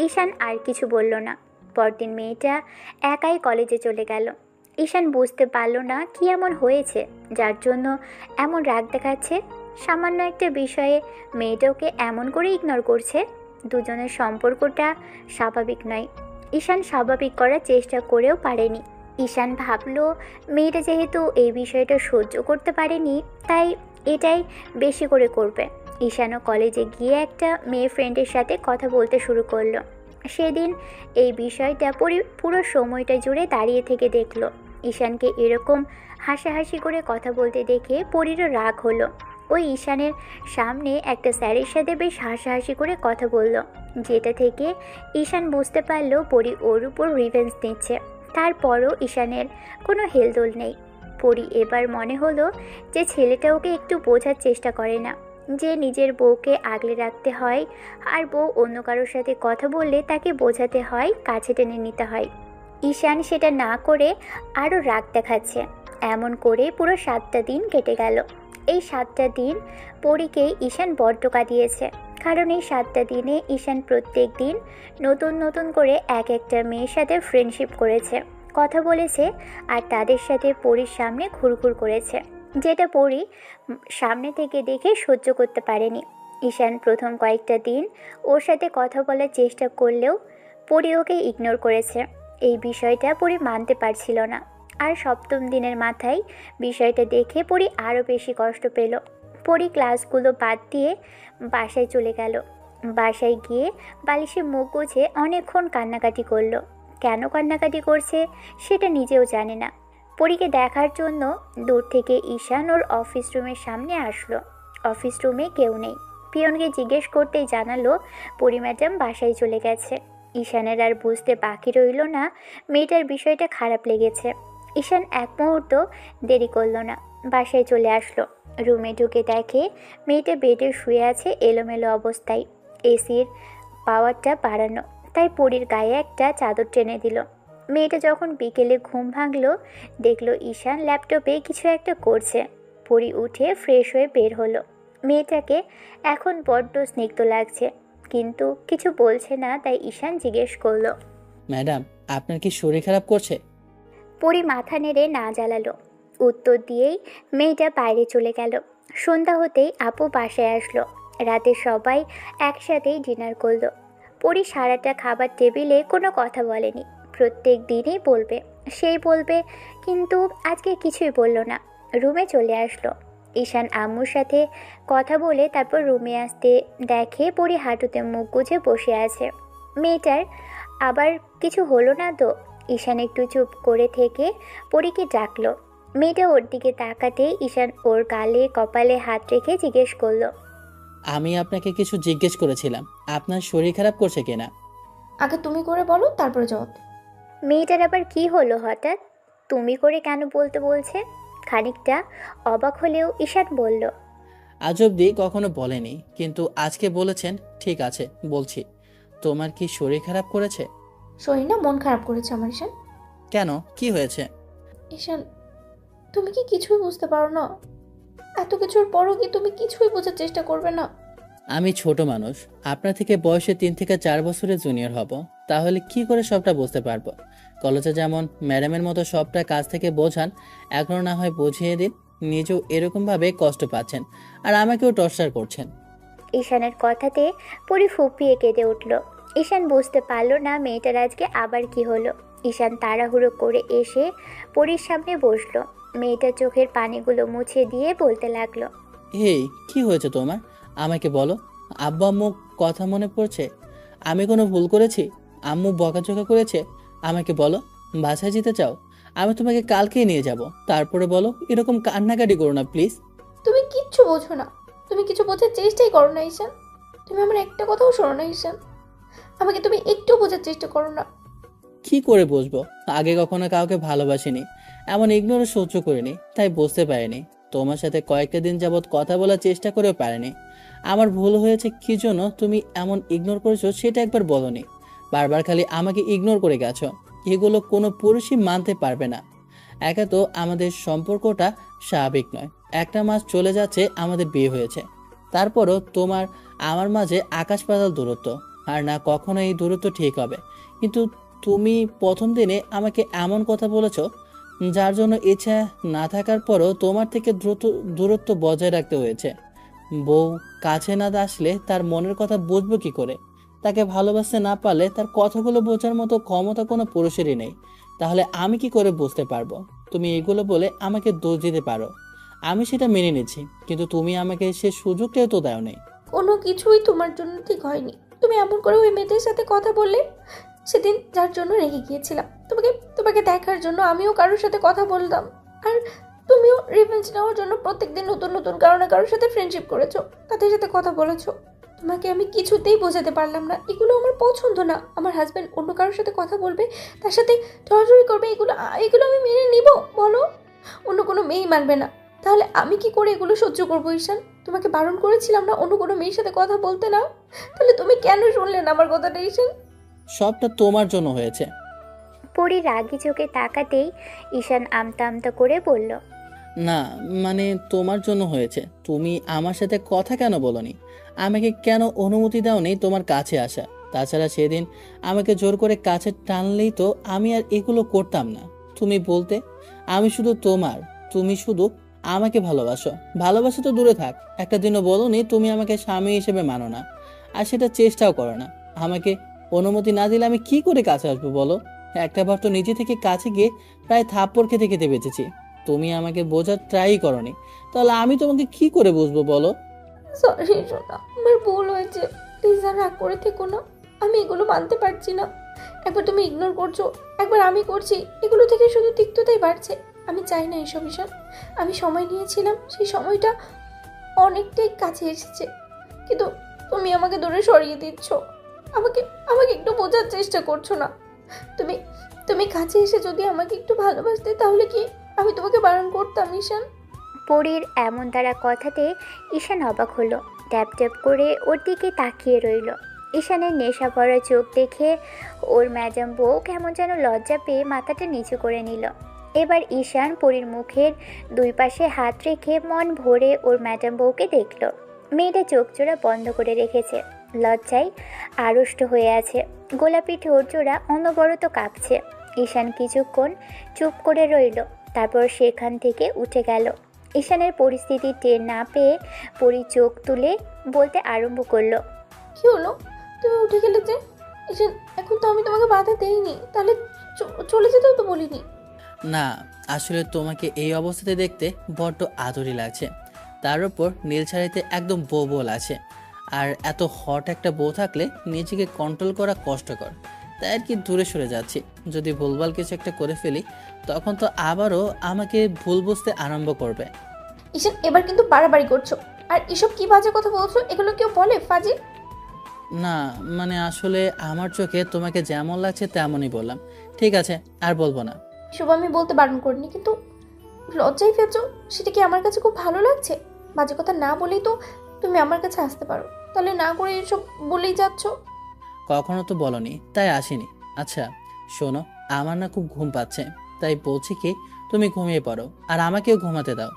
ঈশান আর কিছু বলল না। পরদিন মেয়েটা একাই কলেজে চলে গেল। ঈশান বুঝতে পারল না কি এমন হয়েছে যার জন্য এমন রাগ দেখাচ্ছে। সামান্য একটা বিষয়ে মেয়েটা ওকে এমন করে ইগনোর করছে। দুজনের সম্পর্কটা স্বাভাবিক নয়। ঈশান স্বাভাবিক করার চেষ্টা করেও পারেনি। ঈশান ভাবলো মেয়েটা যেহেতু এই বিষয়টা সহ্য করতে পারেনি, তাই এটাই বেশি করে করবে। ঈশানও কলেজে গিয়ে একটা মেয়ে ফ্রেন্ডের সাথে কথা বলতে শুরু করলো। সেদিন এই বিষয়টা পুরো সময়টা জুড়ে দাঁড়িয়ে থেকে দেখলো। ঈশানকে এরকম হাসাহাসি করে কথা বলতে দেখে পরীরও রাগ হলো। ওই ঈশানের সামনে একটা স্যারের সাথে বেশ হাসাহাসি করে কথা বলল, যেটা থেকে ঈশান বুঝতে পারলো পরী ওর উপর রিভেঞ্জ নিচ্ছে। তারপরও ঈশানের কোনো হেলদোল নেই। পরী এবার মনে হলো যে ছেলেটা ওকে একটু বোঝার চেষ্টা করে না, যে নিজের বউকে আগলে রাখতে হয়, আর বউ অন্য কারোর সাথে কথা বললে তাকে বোঝাতে হয়, কাছে টেনে নিতে হয়। ঈশান সেটা না করে আরও রাগ দেখাচ্ছে। এমন করে পুরো 7টা দিন কেটে গেল। এই 7টা দিন পরীকে ঈশান বড্ড কাটিয়েছে, কারণ এই 7টা দিনে ঈশান প্রত্যেক দিন নতুন নতুন করে এক একটা মেয়ের সাথে ফ্রেন্ডশিপ করেছে, কথা বলেছে, আর তাদের সাথে পরীর সামনে ঘুরঘুর করেছে, যেটা পরী সামনে থেকে দেখে সহ্য করতে পারেনি। ঈশান প্রথম কয়েকটা দিন ওর সাথে কথা বলার চেষ্টা করলেও পরী ওকে ইগনোর করেছে। এই বিষয়টা পরী মানতে পারছিল না। আর 7ম দিনের মাথায় বিষয়টা দেখে পরী আরও বেশি কষ্ট পেল। পরী ক্লাসগুলো বাদ দিয়ে বাসায় চলে গেল। বাসায় গিয়ে বালিশে মুখ গুজে অনেকক্ষণ কান্নাকাটি করলো। কেন কান্নাকাটি করছে সেটা নিজেও জানে না। পরীকে দেখার জন্য দূর থেকে ঈশান ওর অফিস রুমের সামনে আসলো। অফিস রুমে কেউ নেই। পিয়নকে জিজ্ঞেস করতেই জানালো পরি ম্যাডাম বাসায় চলে গেছে। ঈশানের আর বুঝতে বাকি রইল না মেয়েটার বিষয়টা খারাপ লেগেছে। ঈশান এক মুহূর্ত দেরি করলো না, বাসায় চলে আসলো। রুমে ঢুকে দেখে মেয়েটা বেডে শুয়ে আছে এলোমেলো অবস্থায়। এসির পাওয়ারটা বাড়ানো, তাই পরীর গায়ে একটা চাদর টেনে দিল। মেয়েটা যখন বিকেলে ঘুম ভাঙলো দেখলো ঈশান ল্যাপটপে কিছু একটা করছে। পরী উঠে ফ্রেশ হয়ে বের হলো। মেয়েটাকে এখন বড্ড স্নিগ্ধ লাগছে, কিন্তু কিছু বলছে না, তাই ঈশান জিজ্ঞেস করলো, ম্যাডাম আপনার কি শরীর খারাপ করছে? পরী মাথা নেড়ে না জ্বালালো। উত্তর দিয়েই মেয়েটা বাইরে চলে গেল। সন্ধ্যা হতেই আপু বাসায় আসলো। রাতে সবাই একসাথেই ডিনার করলো। পরী সারাটা খাবার টেবিলে কোনো কথা বলেনি। প্রত্যেক দিনই বলবে, সেই বলবে, কিন্তু আজকে কিছুই বলল না। রুমে চলে আসলো। ঈশান আম্মুর সাথে কথা বলে তারপর রুমে আসতে দেখে পরী হাঁটুতে মুখ গুজে বসে আছে। মেয়েটার আবার কিছু হলো না তো? ঈশান একটু চুপ করে থেকে পরীকে ডাকলো। মেয়েটা ওর দিকে তাকাতেই ঈশান ওর গালে কপালে হাত রেখে জিজ্ঞেস করলো, আমি আপনাকে কিছু জিজ্ঞেস করেছিলাম, আপনার শরীর খারাপ করছে কিনা? আগে তুমি করে বলো, তারপরে জবাব দিও। মেয়েটার আবার কি হলো হঠাৎ? তুমি করে কেন বলতে বলছে? খানিকটা অবাক হলেও ঈশান বলল, আজ অব্দি কখনো বলেনি, কিন্তু আজকে বলেছেন। ঠিক আছে, বলছি। তোমার কি শরীর খারাপ করেছে? শরীর না, মন খারাপ করেছে আমার ঈশান। কেন, কি হয়েছে? ঈশান, তুমি কি কিছুই বুঝতে পারো না? এত কিছুর পরও কি তুমি কিছুই বোঝার চেষ্টা করবে না? আমি ছোট মানুষ, আপনার থেকে বয়সে 3 থেকে 4 বছরের জুনিয়র হব। তাহলে কি করে সবটা বুঝতে পারবো? কলেজে যেমন ম্যাডামের মতো সবটা কাজ থেকে বোঝান, এখনো না হয় বুঝিয়ে দিন। নিজেও এরকমভাবে কষ্ট পাচ্ছেন, আর আমাকেও টর্চার করছেন। ঈশানের কথাতে পরি ফুপিয়ে কেঁদে উঠল। ঈশান বুঝতে পারলো না মেয়েটার আজকে আবার কি হলো। ঈশান তাড়াহুড়ো করে এসে পরির সামনে বসলো। মেয়েটার চোখের পানিগুলো মুছে দিয়ে বলতে লাগলো, এই কি হয়েছে তোমার? আমাকে বলো। আব্বু আম্মু কথা মনে পড়ছে? আমি কোনো ভুল করেছি? আম্মু বকাঝকা করেছে? আমাকে বলো। বাসায় যেতে চাও? আমি তোমাকে কালকেই নিয়ে যাব। তারপরে বলো, এরকম কান্নাকাটি করো না প্লিজ। তুমি কিচ্ছু বোঝো না, তুমি কিছু বোঝার চেষ্টাই করো না ঈশান। তুমি আমার একটা কথাও শোনো না ঈশান। আমাকে তুমি একটু বোঝার চেষ্টা করো না। কি করে বুঝবো? আগে কখনো কাউকে ভালোবাসিনি, এমন ইগনোরও সহ্য করিনি, তাই বুঝতে পারিনি। তোমার সাথে কয়েকটা দিন যাবৎ কথা বলার চেষ্টা করেও পারিনি। আমার ভুল হয়েছে কি জন্য তুমি এমন ইগনোর করেছো সেটা একবার বলনি। বারবার খালি আমাকে ইগনোর করে গেছো। এগুলো কোনো পুরুষই মানতে পারবে না। একা তো আমাদের সম্পর্কটা স্বাভাবিক নয়। 1 মাস চলে যাচ্ছে আমাদের বিয়ে হয়েছে, তারপরও তোমার আমার মাঝে আকাশ পাতাল দূরত্ব। আর না কখনো এই দূরত্ব ঠিক হবে। কিন্তু তুমি প্রথম দিনে আমাকে এমন কথা বলেছ, যার জন্য ইচ্ছা না থাকার পরও তোমার থেকে দূরত্ব বজায় রাখতে হয়েছে। বউ কাছে না আসলে তার মনের কথা বুঝবো কি করে? তাকে ভালোবাসতে না পারলে তার কথাগুলো বোঝার মতো ক্ষমতা কোনো পুরুষেরই নেই। তাহলে আমি কি করে বুঝতে পারবো? তুমি এগুলো বলে আমাকে দোষ দিতে পারো, আমি সেটা মেনে নিচ্ছি, কিন্তু তুমি আমাকে সে সুযোগটাও তো দাও নেই। কোনো কিছুই তোমার জন্য ঠিক হয়নি। তুমি এমন করে ওই মেয়েদের সাথে কথা বললে সেদিন, যার জন্য রেগে গিয়েছিলাম। তোমাকে তোমাকে দেখার জন্য আমিও কারোর সাথে কথা বলতাম, আর তুমিও রিভেঞ্জ নেওয়ার জন্য প্রত্যেকদিন নতুন নতুন কারো না কারোর সাথে ফ্রেন্ডশিপ করেছো, তাদের সাথে কথা বলেছো। তোমাকে আমি কিছুতেই বোঝাতে পারলাম না এগুলো আমার পছন্দ না। আমার হাজব্যান্ড অন্য কারোর সাথে কথা বলবে, তার সাথে জড়াজড়ি করবে, এগুলো এগুলো আমি মেনে নিব? বলো, অন্য কোনো মেয়েই মানবে না। তাহলে আমি কি করে এগুলো সহ্য করবো ঈশান? তোমাকে বারণ করেছিলাম না অন্য কোনো মেয়ের সাথে কথা বলতে না? তাহলে তুমি কেন শুনলে না আমার কথাটা ঈশান? সবটা তোমার জন্য হয়েছে। পরি রাগি চোখে তাকাতেই ঈশান আমতা আমতা করে বলল, না মানে তোমার জন্য হয়েছে। তুমি আমার সাথে কথা কেন বলনি? আমাকে কেন অনুমতি দাওনি তোমার কাছে আসা? তাছাড়া সেদিন আমাকে জোর করে কাছে টানলেই তো আমি আর এগুলো করতাম না। তুমি বলতে আমি শুধু তোমার, তুমি শুধু আমাকে ভালোবাসো। ভালোবাসা তো দূরে থাক, একটা দিনও বলোনি তুমি আমাকে স্বামী হিসেবে মানো না, আর সেটা চেষ্টাও করো না। আমাকে অনুমতি না দিলে আমি কি করে কাছে আসবো বলো? একটাবার তো নিজে থেকে কাছে গিয়ে প্রায় থাপ্পড় খেতে খেতে বেঁচেছি। তুমি আমাকে বোঝার ট্রাই করনি, তাহলে আমি তোমাকে কি করে বুঝবো বলো? সরি সোনা, আমার ভুল হয়েছে। প্লিজ আর রাগ করে থেকো না। আমি এগুলো মানতে পারছি না। একবার তুমি ইগনোর করছো, একবার আমি করছি, এগুলো থেকে শুধু তিক্ততাই বাড়ছে। আমি চাই না এসব ঈশান। আমি সময় নিয়েছিলাম, সেই সময়টা অনেকটাই কাছে এসেছে, কিন্তু তুমি আমাকে দূরে সরিয়ে দিচ্ছ। আমাকে আমাকে একটু বোঝার চেষ্টা করছো না। তুমি তুমি কাছে এসে যদি আমাকে একটু ভালোবাসতে, তাহলে কি আমি তোমাকে বারণ করতাম ঈশান? পরীর এমন তারা কথাতে ঈশান অবাক হলো। ট্যাপ ট্যাপ করে ওর দিকে তাকিয়ে রইল। ঈশানের নেশা ভরা চোখ দেখে ওর ম্যাডাম বউ কেমন যেন লজ্জা পেয়ে মাথাটা নিচু করে নিল। এবার ঈশান পরীর মুখের দুই পাশে হাত রেখে মন ভরে ওর ম্যাডাম বউকে দেখল। মেয়েটা চোখ জোড়া বন্ধ করে রেখেছে, লজ্জায় আড়ষ্ট হয়ে আছে, গোলাপি ঠোঁট জোড়া অনবরত কাঁপছে। ঈশান কিছুক্ষণ চুপ করে রইল, তারপর সেখান থেকে উঠে গেল। ঈশানের পরিস্থিতি টের না পেয়ে পরী চোখ তুলে বলতে আরম্ভ করলো, কি হলো? তুমি উঠে গেলে যে? ঈশান, এখন তো আমি তোমাকে বাধা দেইনি, তাহলে চলে যেতেও তো বলিনি। না, আসলে তোমাকে এই অবস্থাতে দেখতে বড্ড আদরই লাগছে। তার উপর নীল শাড়িতে একদম বউ বউ লাগছে। আর এত হট একটা বউ থাকলে নিজেকে কন্ট্রোল করা কষ্টকর, তাই আর কি দূরে সরে যাচ্ছি। যদি ভুলভাল কিছু একটা করে ফেলি, তখন তো আবারও আমাকে ভুল বুঝতে আরম্ভ করবে। ঈশান, এবার কিন্তু বাড়াবাড়ি করছো। আর এসব কি বাজে কথা বলছো? এগুলো কেউ বলে ফাজিল? না মানে আসলে আমার চোখে তোমাকে যেমন লাগছে তেমনই বললাম। ঠিক আছে, আর বলবো না। এসব আমি বলতে বারণ করিনি, কিন্তু লজ্জাই পেয়েছো, সেটা কি আমার কাছে খুব ভালো লাগছে? বাজে কথা না বলেই তো তুমি আমার কাছে আসতে পারো, তাহলে না করে এসব বলেই যাচ্ছ। কখনো তো বলনি, তাই আসিনি। আচ্ছা শোনো, আমার না খুব ঘুম পাচ্ছে, তাই বলছি কি তুমি ঘুমিয়ে পড়ো আর আমাকেও ঘুমাতে দাও।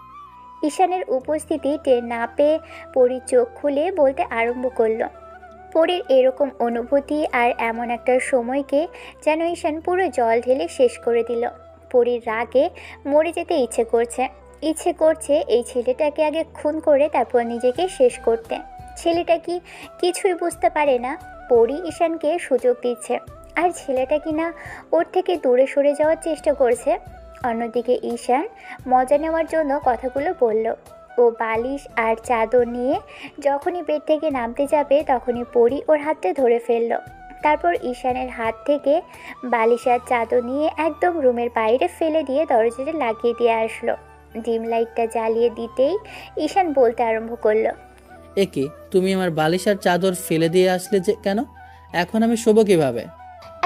ঈশানের উপস্থিতি টের না পেয়ে পরী চোখ খুলে বলতে আরম্ভ করলো। পরীর এরকম অনুভূতি আর এমন একটা সময়কে যেন ঈশান পুরো জল ঢেলে শেষ করে দিল। পরীর রাগে মরে যেতে ইচ্ছে করছে এই ছেলেটাকে আগে খুন করে তারপর নিজেকে শেষ করতে। ছেলেটা কি কিছুই বুঝতে পারে না পরী ঈশানকে সুযোগ দিচ্ছে, আর ছেলেটা কি না ওর থেকে দূরে সরে যাওয়ার চেষ্টা করছে। অন্যদিকে ঈশান মজা নেওয়ার জন্য কথাগুলো বলল। ও বালিশ আর চাদর নিয়ে যখনই বেড থেকে নামতে যাবে, তখনই পরী ওর হাতটা ধরে ফেলল। তারপর ঈশানের হাত থেকে বালিশ আর চাদর নিয়ে একদম রুমের বাইরে ফেলে দিয়ে দরজাটা লাগিয়ে দিয়ে আসলো। ডিম লাইটটা জ্বালিয়ে দিতেই ঈশান বলতে আরম্ভ করলো, এ কি, তুমি আমার বালিশ আর চাদর ফেলে দিয়ে আসলে যে কেন? এখন আমি শোবো কিভাবে?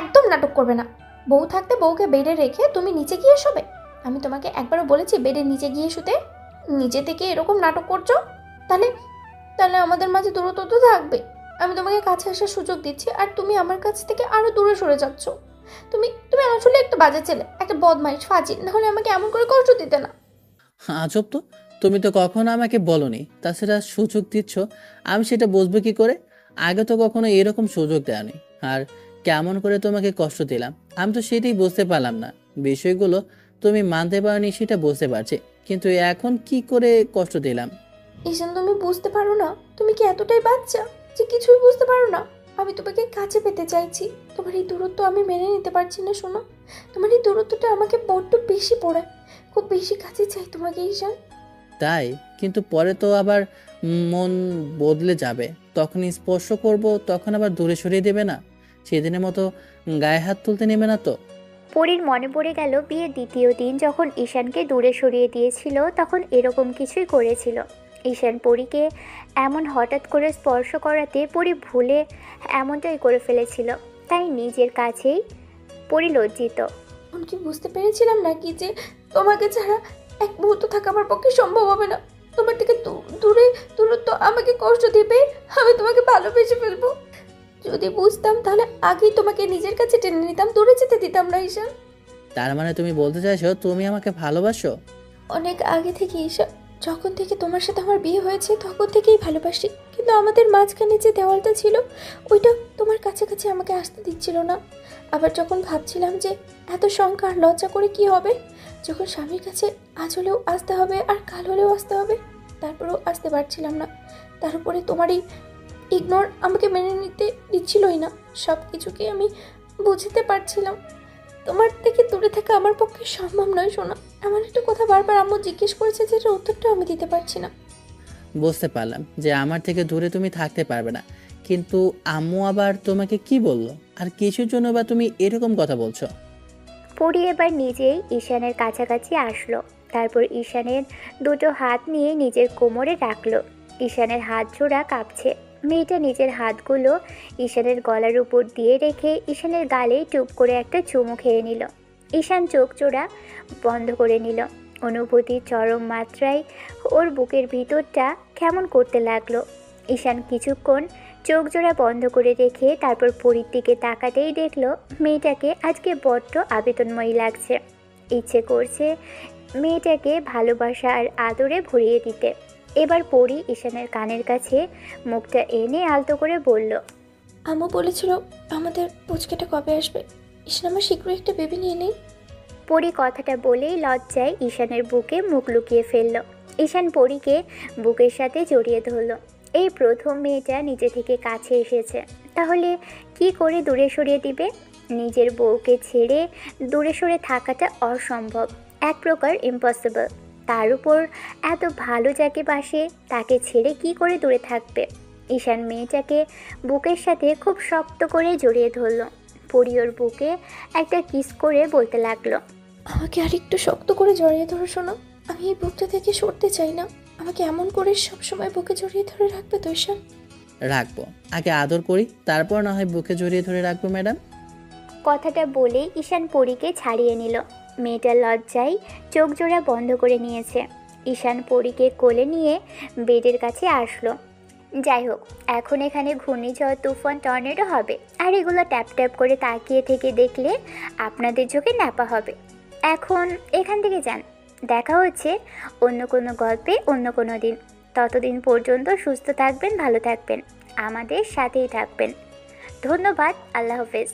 একদম নাটক করবে না। বউ থাকতে বউকে বেডে রেখে তুমি নিচে গিয়ে শোবে? আমি তোমাকে একবারও বলেছি বেডের নিচে গিয়ে শুতে? নিজে থেকে এরকম নাটক করছো, তাহলে তাহলে আমাদের মাঝে দূরত্ব তো থাকবে। আমি তোমাকে কাছে আসার সুযোগ দিচ্ছি, আর তুমি আমার কাছ থেকে আরো দূরে সরে যাচ্ছ। তুমি তুমি আসলে একটা বাজে ছেলে, একটা বদমাইশ, ফাজিল। নাহলে আমাকে এমন করে কষ্ট দিতে না। আজব তো, তুমি তো কখনো আমাকে বলনি, তাছাড়া সুযোগ দিচ্ছ আমি সেটা বুঝবো কি করে? আগে তো কখনো এরকম সুযোগ দেয়নি। আর কেমন করে তোমাকে কষ্ট দিলাম আমি তো সেটাই বুঝতে পারলাম না। বিষয়গুলো তুমি মানতে পারোনি সেটা বুঝতে পারছি, কিন্তু এখন কি করে কষ্ট দিলাম? ঈশান, তুমি বুঝতে পারো না? তুমি কি এতটাই বাচ্চা যে কিছুই বুঝতে পারো না? আমি তোমাকে কাছে পেতে চাইছি। তোমার এই দূরত্ব আমি মেনে নিতে পারছি না। শোনো, তোমার এই দূরত্বটা আমাকে বড্ড বেশি পড়ায়। খুব বেশি কাছে চাই তোমাকে ঈশান। তাই? কিন্তু পরে তো আবার মন বদলে যাবে, তখন স্পর্শ করব, তখন আবার দূরে সরিয়ে দেবে না? সেদিনের মতো গায়ে হাত তুলতে নেবে না তো? পরীর মনে পড়ে গেল বিয়ের দ্বিতীয় দিন যখন ঈশানকে দূরে সরিয়ে দিয়েছিল, তখন এরকম কিছুই করেছিল। ঈশান পরীকে এমন হঠাৎ করে স্পর্শ করাতে পরী ভুলে এমনটাই করে ফেলেছিল, তাই নিজের কাছেই পরী লজ্জিত। তখন কি বুঝতে পেরেছিলাম নাকি যে তোমাকে ছাড়া এক মুহূর্ত থাকা আমার পক্ষে সম্ভব হবে না? তোমার থেকে দূরত্ব আমাকে কষ্ট দেবে, আমি তোমাকে ভালোবেসে ফেলবো। যদি বুঝতাম তাহলে আগেই তোমাকে নিজের কাছে টেনে নিতাম, দূরে যেতে দিতাম না ঈশান। তার মানে তুমি বলতে চাইছো তুমি আমাকে ভালোবাসো? অনেক আগে থেকে ঈশান, যখন থেকে তোমার সাথে আমার বিয়ে হয়েছে তখন থেকেই ভালোবাসি, কিন্তু আমাদের মাঝখানে যে দেওয়ালটা ছিল ওইটা তোমার কাছাকাছি আমাকে আসতে দিচ্ছিল না। আবার যখন ভাবছিলাম যে এত শঙ্কা আর লজ্জা করে কি হবে, যখন স্বামীর কাছে আজ হলেও আসতে হবে আর কাল হলেও আসতে হবে, তারপরেও আসতে পারছিলাম না। তার উপরে তোমার এই ইগনোর আমাকে মেনে নিতে দিচ্ছিলই না। সব কিছুকে আমি বুঝতে পারছিলাম। তোমার থেকে দূরে থাকা আমার পক্ষে সম্ভব নয়। শোনা, আমার একটা কথা বারবার আম্মু জিজ্ঞেস করেছে, যেটার উত্তরটা আমি দিতে পারছি না। বুঝতে পারলাম যে আমার থেকে দূরে তুমি থাকতে পারবে না, কিন্তু আম্মু আবার তোমাকে কি বললো আর কিছুর জন্য বা তুমি এরকম কথা বলছো? পরি এবার নিজেই ঈশানের কাছাকাছি আসলো। তারপর ঈশানের দুটো হাত নিয়ে নিজের কোমরে রাখলো। ঈশানের হাত জোড়া কাঁপছে। মেয়েটা নিজের হাতগুলো ঈশানের গলার উপর দিয়ে রেখে ঈশানের গালে টুপ করে একটা চুমু খেয়ে নিল। ঈশান চোখ জোড়া বন্ধ করে নিল। অনুভূতির চরম মাত্রায় ওর বুকের ভিতরটা কেমন করতে লাগলো। ঈশান কিছুক্ষণ চোখ জোড়া বন্ধ করে রেখে তারপর পরীর দিকে তাকাতেই দেখলো মেয়েটাকে আজকে বড্ড আবেদনময়ী লাগছে। ইচ্ছে করছে মেয়েটাকে ভালোবাসা আর আদরে ভরিয়ে দিতে। এবার পরি ঈশানের কানের কাছে মুখটা এনে আলতো করে বলল, আম্মু বলেছিল আমাদের পুচকেটা কবে আসবে। ঈশান আমার শীঘ্রই একটা বেবি নিয়ে নেই। পরি কথাটা বলেই লজ্জায় ঈশানের বুকে মুখ লুকিয়ে ফেলল। ঈশান পরীকে বুকের সাথে জড়িয়ে ধরল। এই প্রথম মেয়েটা নিজে থেকে কাছে এসেছে, তাহলে কি করে দূরে সরিয়ে দিবে? নিজের বউকে ছেড়ে দূরে সরে থাকাটা অসম্ভব, এক প্রকার ইম্পসিবল। তার উপর এত ভালো যাকে বাসে তাকে ছেড়ে কি করে দূরে থাকবে? ঈশান মেয়েটাকে বুকের সাথে খুব শক্ত করে জড়িয়ে ধরল। পরি ওর বুকে একটা কিস করে বলতে লাগলো, আমাকে আর একটু শক্ত করে জড়িয়ে ধরো শোনো। আমি এই বুকটা থেকে সরতে চাই না। আমাকে এমন করে সবসময় বুকে জড়িয়ে ধরে রাখবে তো ঈশান? রাখবো, আগে আদর করি, তারপর না হয় বুকে জড়িয়ে ধরে রাখবো ম্যাডাম। কথাটা বলেই ঈশান পরীকে ছাড়িয়ে নিল। মেয়েটার লজ্জায় চোখ জোড়া বন্ধ করে নিয়েছে। ঈশান পরীকে কোলে নিয়ে বেডের কাছে আসলো। যাই হোক, এখন এখানে ঘূর্ণিঝড়, তুফান, টর্নেডো হবে, আর এগুলো ট্যাপ ট্যাপ করে তাকিয়ে থেকে দেখলে আপনাদের চোখে ন্যাপা হবে। এখন এখান থেকে যান। দেখা হচ্ছে অন্য কোনো গল্পে অন্য কোনো দিন। ততদিন পর্যন্ত সুস্থ থাকবেন, ভালো থাকবেন, আমাদের সাথেই থাকবেন। ধন্যবাদ। আল্লাহ হাফেজ।